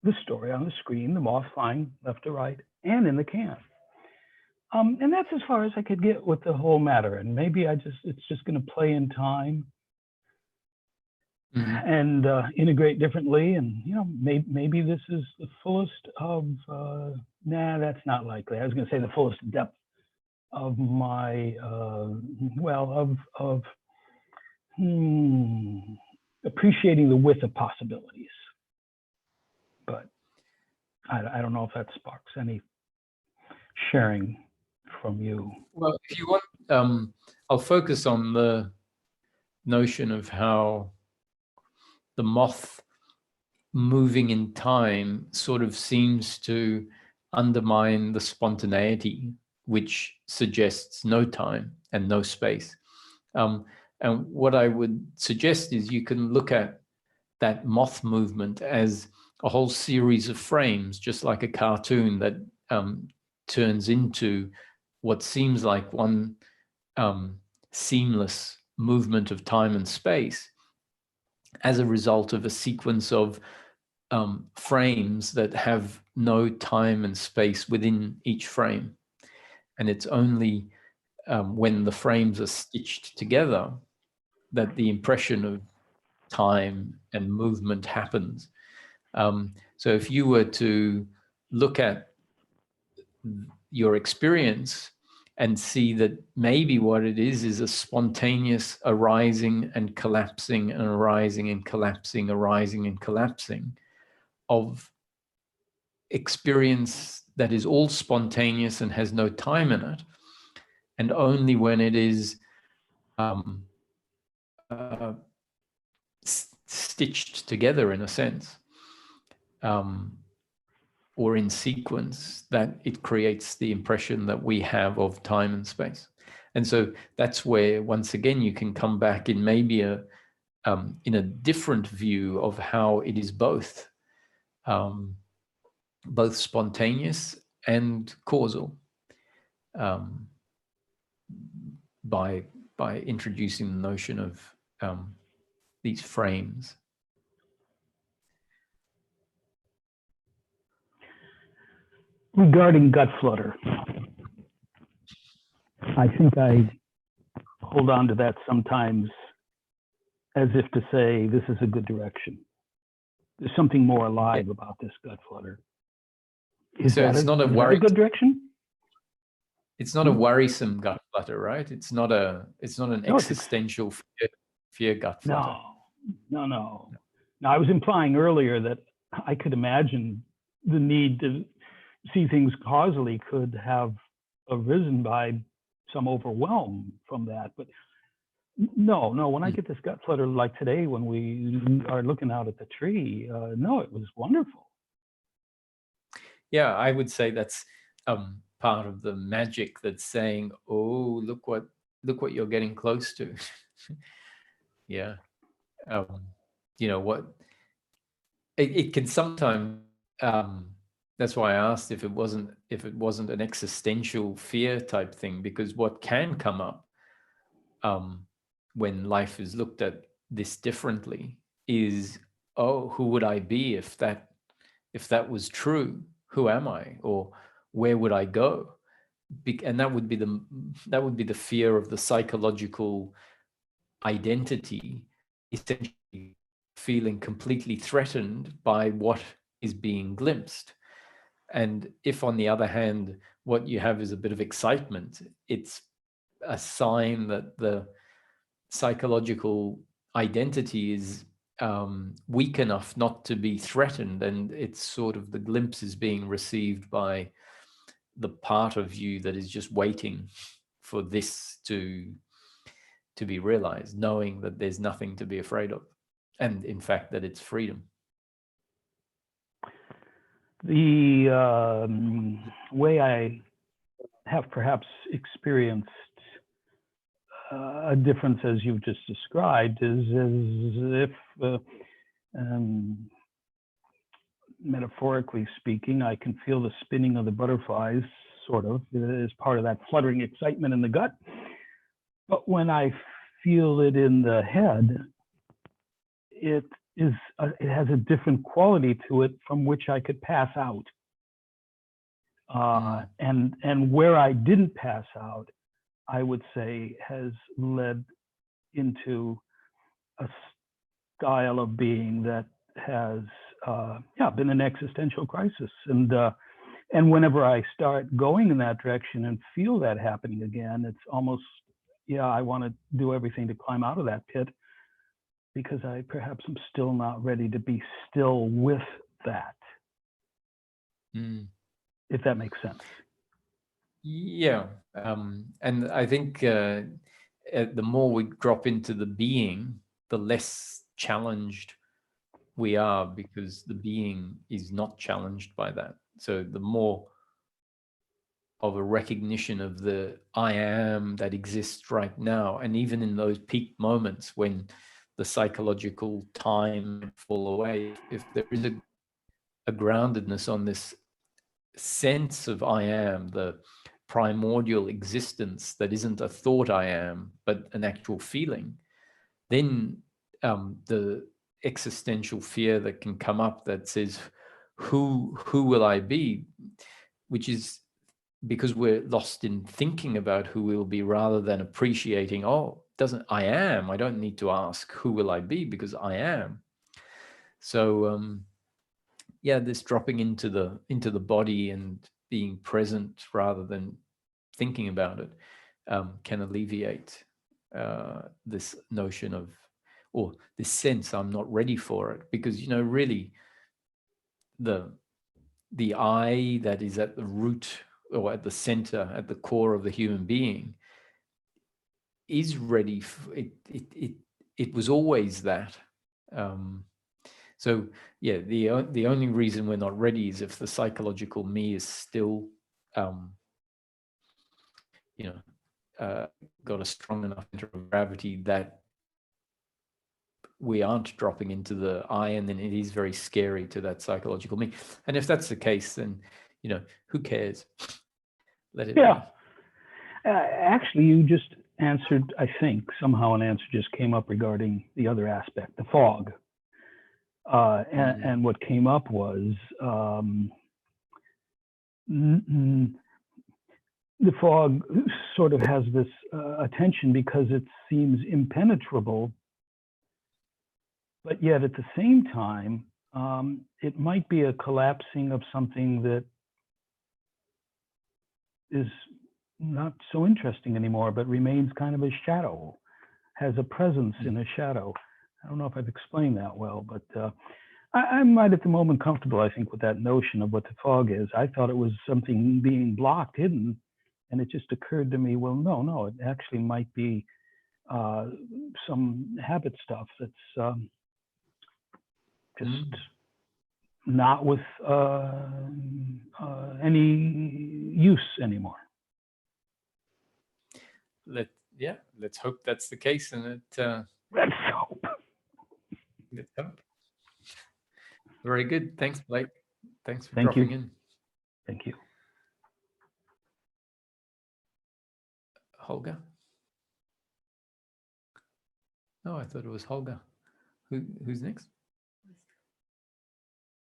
the story on the screen, the moth flying left to right, and in the can. And that's as far as I could get with the whole matter. And maybe it's just going to play in time and integrate differently. And, you know, maybe this is the fullest of, nah, that's not likely. I was going to say the fullest depth of my, appreciating the width of possibilities. But I don't know if that sparks any sharing from you. Well, if you want, I'll focus on the notion of how the moth moving in time sort of seems to undermine the spontaneity, which suggests no time and no space. And what I would suggest is you can look at that moth movement as a whole series of frames, just like a cartoon that turns into what seems like one seamless movement of time and space as a result of a sequence of frames that have no time and space within each frame. And it's only when the frames are stitched together that the impression of time and movement happens. So if you were to look at your experience and see that maybe what it is a spontaneous arising and collapsing and arising and collapsing, arising and collapsing of experience that is all spontaneous and has no time in it. And only when it is stitched together in a sense, or in sequence, that it creates the impression that we have of time and space. And so that's where, once again, you can come back in maybe in a different view of how it is both spontaneous and causal, by introducing the notion of these frames. Regarding gut flutter, I think I hold on to that sometimes as if to say, this is a good direction. There's something more alive about this gut flutter. Is so it's not a good direction? It's not a worrisome gut flutter, right? It's not an existential fear gut flutter. No. Now, I was implying earlier that I could imagine the need to see things causally could have arisen by some overwhelm from that. But no, when I get this gut flutter like today when we are looking out at the tree, no, it was wonderful. Yeah, I would say that's part of the magic that's saying, oh, look what you're getting close to. Yeah. You know what, it can sometimes, that's why I asked if it wasn't an existential fear type thing, because what can come up when life is looked at this differently is, oh, who would I be if that was true? Who am I? Or where would I go? And that would be the fear of the psychological identity, essentially feeling completely threatened by what is being glimpsed. And if, on the other hand, what you have is a bit of excitement, it's a sign that the psychological identity is weak enough not to be threatened, and it's sort of the glimpse is being received by the part of you that is just waiting for this to be realized, knowing that there's nothing to be afraid of, and in fact that it's freedom. The way I have perhaps experienced a difference, as you've just described, is as if, metaphorically speaking, I can feel the spinning of the butterflies, sort of, as part of that fluttering excitement in the gut. But when I feel it in the head, it has a different quality to it from which I could pass out. And where I didn't pass out, I would say has led into a style of being that has been an existential crisis. And whenever I start going in that direction and feel that happening again, it's almost, I want to do everything to climb out of that pit, because I perhaps am still not ready to be still with that. If that makes sense. Yeah. And I think the more we drop into the being, the less challenged we are, because the being is not challenged by that. So the more of a recognition of the I am that exists right now, and even in those peak moments when the psychological time fall away, if there is a groundedness on this sense of I am, the primordial existence that isn't a thought I am, but an actual feeling, then the existential fear that can come up that says, who will I be? Which is because we're lost in thinking about who we'll be, rather than appreciating, I am. I don't need to ask who will I be, because I am. So this dropping into the body and being present rather than thinking about it can alleviate this notion of, or this sense I'm not ready for it, because really the I that is at the root, or at the center, at the core of the human being, is ready for it. It was always that. So the only reason we're not ready is if the psychological me is still got a strong enough center of gravity that we aren't dropping into the I, and then it is very scary to that psychological me. And if that's the case, then who cares? Let it be. Actually, you just answered, I think somehow an answer just came up regarding the other aspect, the fog. And what came up was the fog sort of has this attention because it seems impenetrable, but yet at the same time, it might be a collapsing of something that is not so interesting anymore, but remains kind of a shadow, has a presence in a shadow. I don't know if I've explained that well, but I'm right at the moment comfortable, I think, with that notion of what the fog is. I thought it was something being blocked, hidden, and it just occurred to me, well, no, it actually might be some habit stuff that's just not with any use anymore. Let's hope that's the case, and let's hope. Let's hope. Very good. Thanks, Blake. Thanks for dropping in. Thank you. Holger? Oh, I thought it was Holger. Who's next?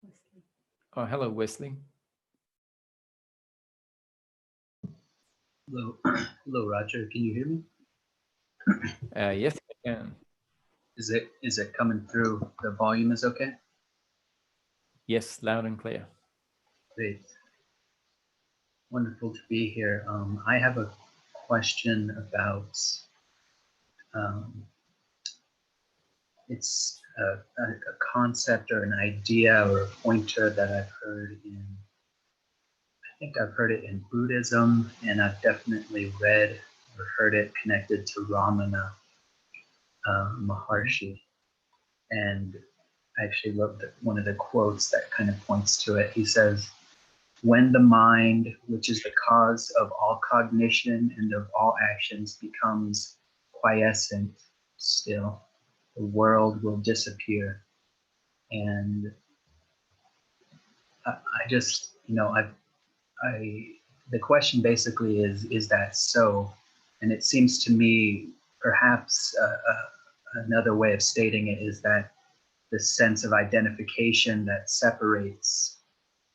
Wesley. Oh, hello, Wesley. Hello, Roger. Can you hear me? Yes, I can. Is it coming through? The volume is okay? Yes, loud and clear. Great. Wonderful to be here. I have a question about it's a concept or an idea or a pointer that I've heard I think I've heard it in Buddhism, and I've definitely read or heard it connected to Ramana Maharshi. And I actually love one of the quotes that kind of points to it. He says, "When the mind, which is the cause of all cognition and of all actions, becomes quiescent, still, the world will disappear." And I just, the question basically is that so? And it seems to me, perhaps another way of stating it is that the sense of identification that separates,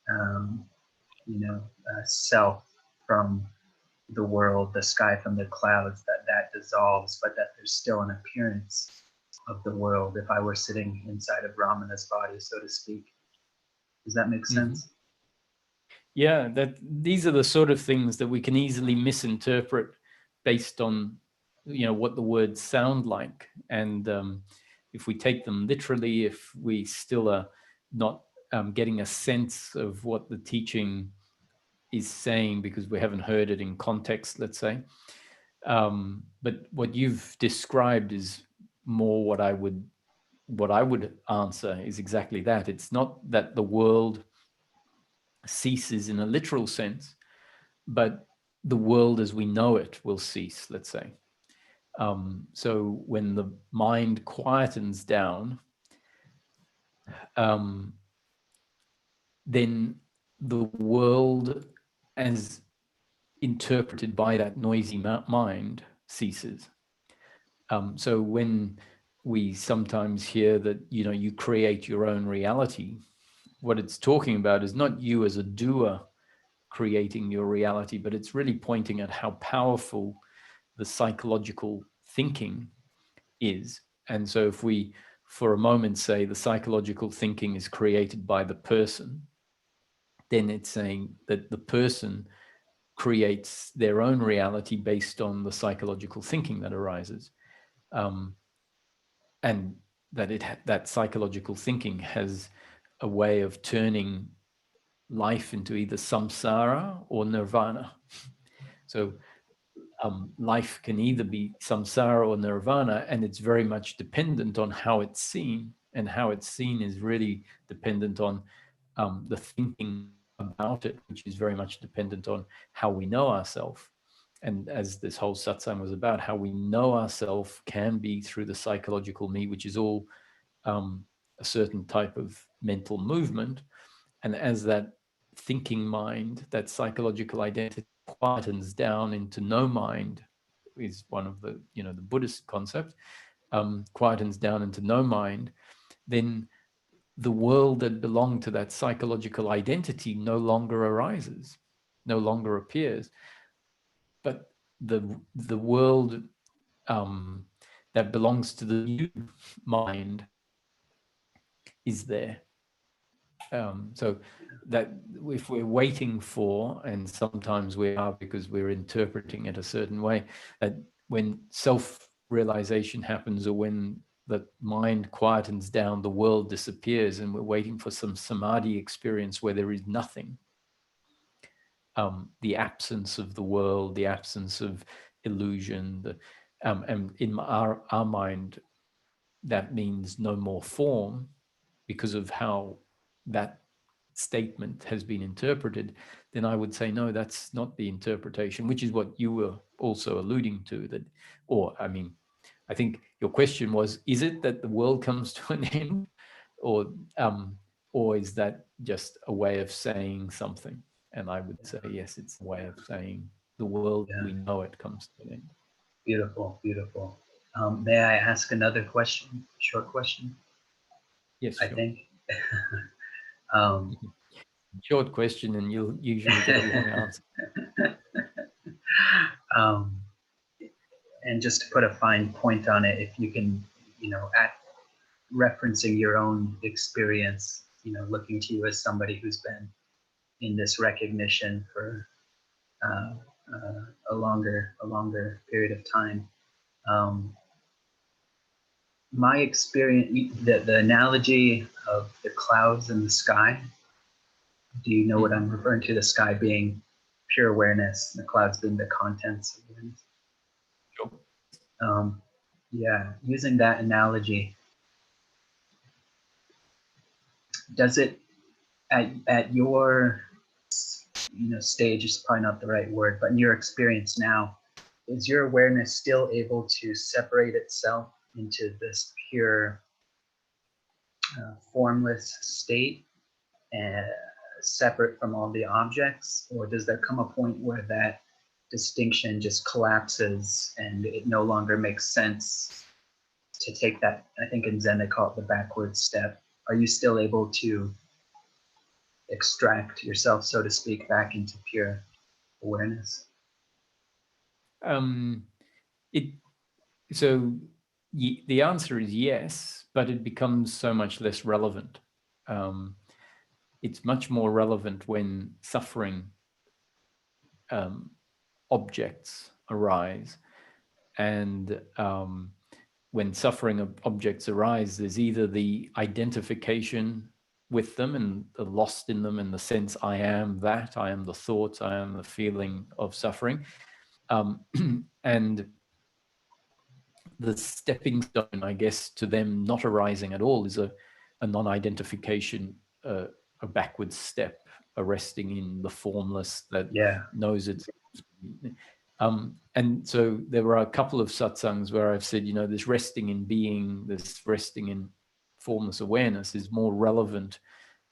um, self from the world, the sky from the clouds, that dissolves, but that there's still an appearance of the world. If I were sitting inside of Ramana's body, so to speak, does that make sense? Yeah, that these are the sort of things that we can easily misinterpret based on, what the words sound like. And if we take them literally, if we still are not getting a sense of what the teaching is saying because we haven't heard it in context, let's say. But what you've described is more what I would answer is exactly that. It's not that the world ceases in a literal sense, but the world as we know it will cease, let's say. So when the mind quietens down, then the world as interpreted by that noisy mind ceases. So when we sometimes hear that, you create your own reality, what it's talking about is not you as a doer creating your reality, but it's really pointing at how powerful the psychological thinking is. And so if we, for a moment, say the psychological thinking is created by the person, then it's saying that the person creates their own reality based on the psychological thinking that arises. And that psychological thinking has a way of turning life into either samsara or nirvana. So life can either be samsara or nirvana, and it's very much dependent on how it's seen, and how it's seen is really dependent on the thinking about it, which is very much dependent on how we know ourselves. And as this whole satsang was about, how we know ourselves can be through the psychological me, which is all a certain type of mental movement. And as that thinking mind, that psychological identity quietens down into no mind, is one of the, the Buddhist concept, quietens down into no mind, then the world that belonged to that psychological identity no longer arises, no longer appears. But the world that belongs to the new mind is there. So that if we're waiting for, and sometimes we are because we're interpreting it a certain way, that when self-realization happens, or when the mind quietens down, the world disappears, and we're waiting for some samadhi experience where there is nothing. The absence of the world, the absence of illusion, and in our mind, that means no more form, because of how that statement has been interpreted. Then I would say, no, that's not the interpretation, which is what you were also alluding to. That, or I mean, I think your question was, is it that the world comes to an end, or is that just a way of saying something? And I would say, yes, it's a way of saying the world, we know it comes to an end. Beautiful, beautiful. May I ask another question? Short question? Yes, I sure. think. Short question, and you'll usually get a long answer. And just to put a fine point on it, if you can, at referencing your own experience, looking to you as somebody who's been in this recognition for a longer period of time. My experience, the analogy of the clouds in the sky. Do you know what I'm referring to? The sky being pure awareness, and the clouds being the contents of awareness. Sure. Yeah, using that analogy, does it at your stage is probably not the right word, but in your experience now, is your awareness still able to separate itself into this pure formless state, separate from all the objects, or does there come a point where that distinction just collapses and it no longer makes sense to take that? I think in Zen they call it the backward step. Are you still able to extract yourself, so to speak, back into pure awareness? It so the answer is yes, but it becomes so much less relevant. It's much more relevant when suffering objects arise, and when suffering objects arise, there's either the identification with them and the lost in them in the sense I am that, I am the thoughts, I am the feeling of suffering, and the stepping stone, I guess, to them not arising at all is a non-identification, a backward step, a resting in the formless that knows it's. And so there were a couple of satsangs where I've said, this resting in being, this resting in formless awareness is more relevant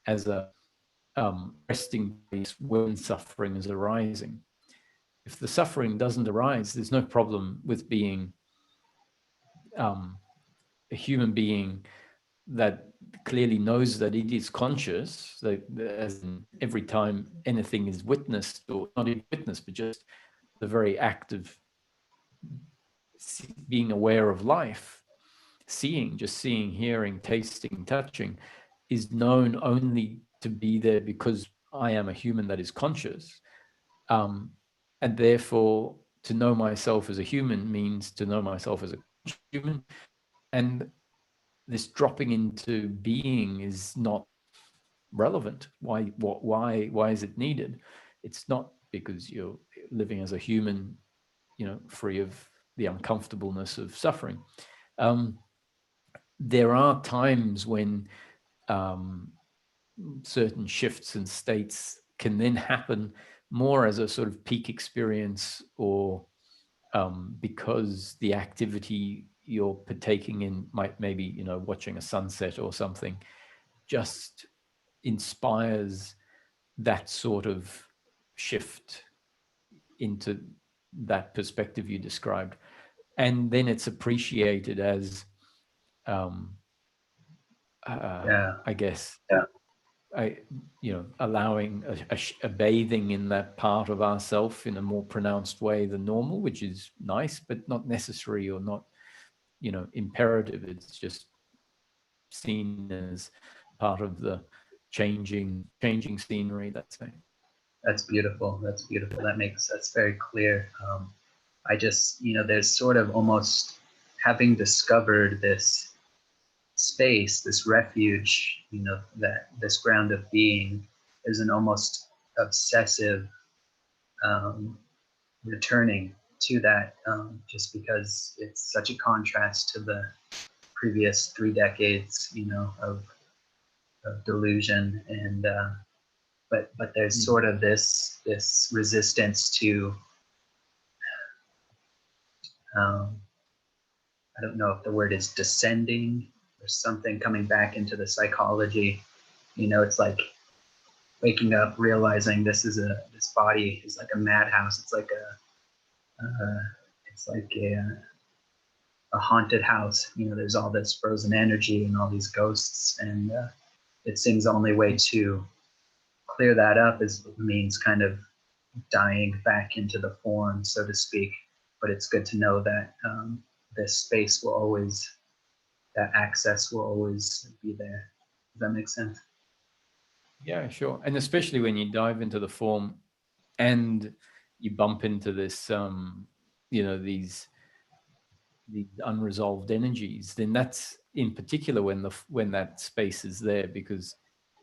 as a resting place when suffering is arising. If the suffering doesn't arise, there's no problem with being a human being that clearly knows that it is conscious, that as in every time anything is witnessed, or not even witnessed, but just the very act of being aware of life, just seeing, hearing, tasting, touching, is known only to be there because I am a human that is conscious. And therefore, to know myself as a human means to know myself as a human. And this dropping into being is not relevant. Why is it needed? It's not because you're living as a human, free of the uncomfortableness of suffering. There are times when certain shifts and states can then happen more as a sort of peak experience, or because the activity you're partaking in might maybe, watching a sunset or something, just inspires that sort of shift into that perspective you described. And then it's appreciated as, I guess, allowing a bathing in that part of ourself in a more pronounced way than normal, which is nice, but not necessary or not, imperative. It's just seen as part of the changing scenery, let's say. That's beautiful. That's beautiful. That's very clear. I just, there's sort of almost having discovered this space, this refuge, that this ground of being is an almost obsessive returning to that, just because it's such a contrast to the previous 3 decades, of delusion. And but there's sort of this resistance to, I don't know if the word is descending or something, coming back into the psychology. It's like waking up, realizing this body is like a madhouse. It's like a haunted house. There's all this frozen energy and all these ghosts, and it seems the only way to clear that up means kind of dying back into the form, so to speak. But it's good to know that this space will always, that access will always be there. Does that make sense? Yeah, sure. And especially when you dive into the form and you bump into this, these unresolved energies, then that's in particular when that space is there, because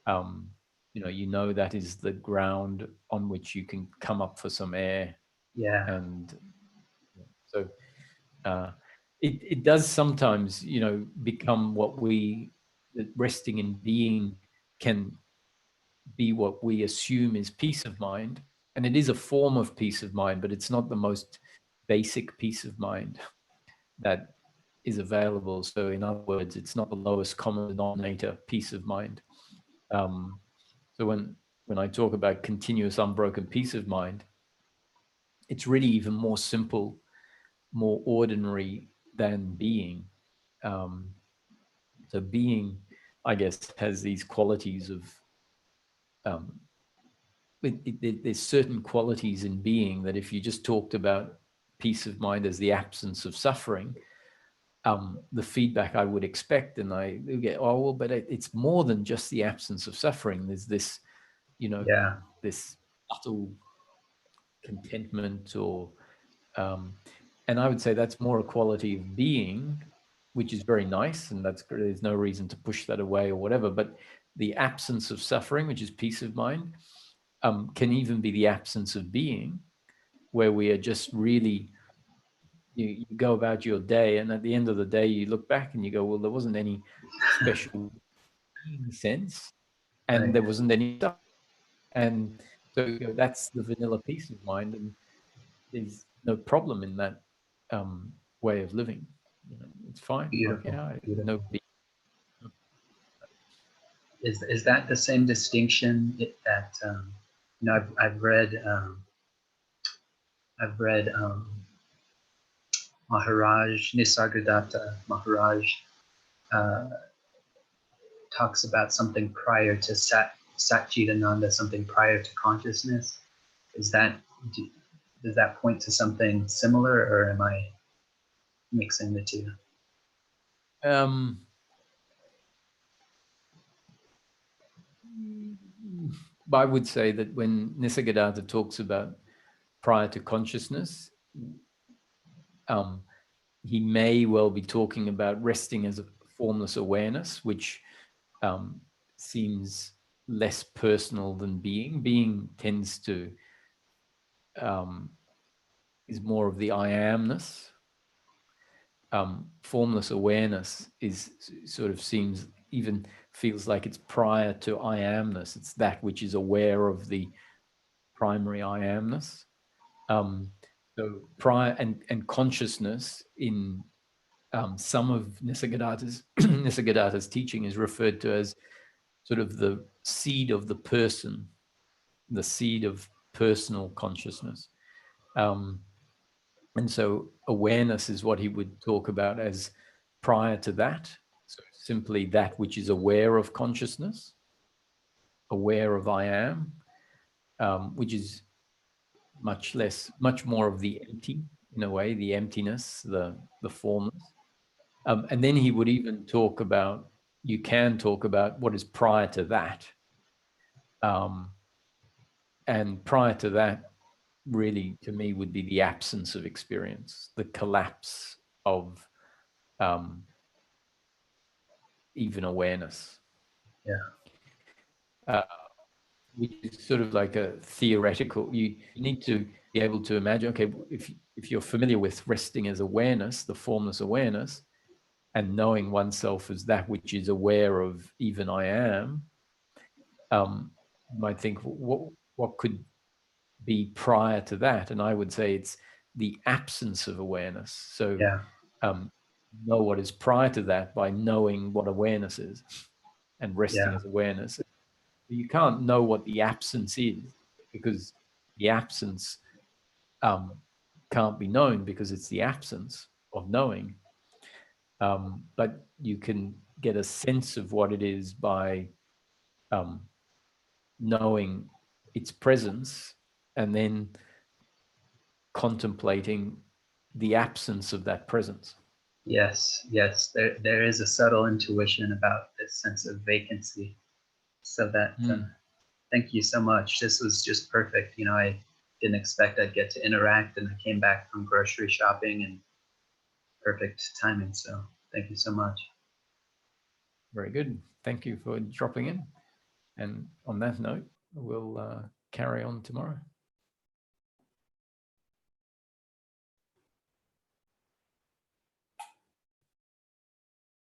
that is the ground on which you can come up for some air. Yeah. And so it does sometimes, become what resting in being can be what we assume is peace of mind. And it is a form of peace of mind, but it's not the most basic peace of mind that is available. So in other words, it's not the lowest common denominator peace of mind. So when I talk about continuous unbroken peace of mind, it's really even more simple, more ordinary than being. So being, I guess, has these qualities of, there's certain qualities in being that if you just talked about peace of mind as the absence of suffering, the feedback I would expect, and I get, oh, well, but it's more than just the absence of suffering. There's this, Yeah. this subtle contentment, or, and I would say that's more a quality of being, which is very nice, and there's no reason to push that away or whatever. But the absence of suffering, which is peace of mind, can even be the absence of being, where we are just really, you go about your day, and at the end of the day, you look back and you go, well, there wasn't any special sense, and Right. there wasn't any stuff. And so that's the vanilla peace of mind, and there's no problem in that way of living. It's fine. Like, Beautiful. yeah, Beautiful. no. Is that the same distinction that I've read Maharaj Nisargadatta Maharaj uh, talks about something prior to Satchidananda, something prior to consciousness. Does that point to something similar, or am I mixing the two? I would say that when Nisargadatta talks about prior to consciousness, he may well be talking about resting as a formless awareness, which seems less personal than being. Being tends to, is more of the I amness. Formless awareness is sort of seems, even feels like it's prior to I amness. It's that which is aware of the primary I amness. So prior and consciousness in some of Nisargadatta's teaching is referred to as sort of the seed of the person, the seed of personal consciousness. And so awareness is what he would talk about as prior to that. So simply that which is aware of consciousness, aware of I am, which is much more of the empty, in a way, the emptiness, the formless. And then he would even talk about, you can talk about what is prior to that. And prior to that, really, to me, would be the absence of experience, the collapse of even awareness. Yeah. Which is sort of like a theoretical, you need to be able to imagine, okay, if you're familiar with resting as awareness, the formless awareness, and knowing oneself as that which is aware of even I am, you might think, what could be prior to that? And I would say it's the absence of awareness. So Yeah. know what is prior to that by knowing what awareness is and resting Yeah. as awareness. You can't know what the absence is, because the absence can't be known, because it's the absence of knowing. But you can get a sense of what it is by knowing its presence, and then contemplating the absence of that presence. Yes. Yes. There is a subtle intuition about this sense of vacancy. So that thank you so much. This was just perfect. I didn't expect I'd get to interact, and I came back from grocery shopping, and perfect timing. So thank you so much. Very good. Thank you for dropping in. And on that note, we'll carry on tomorrow.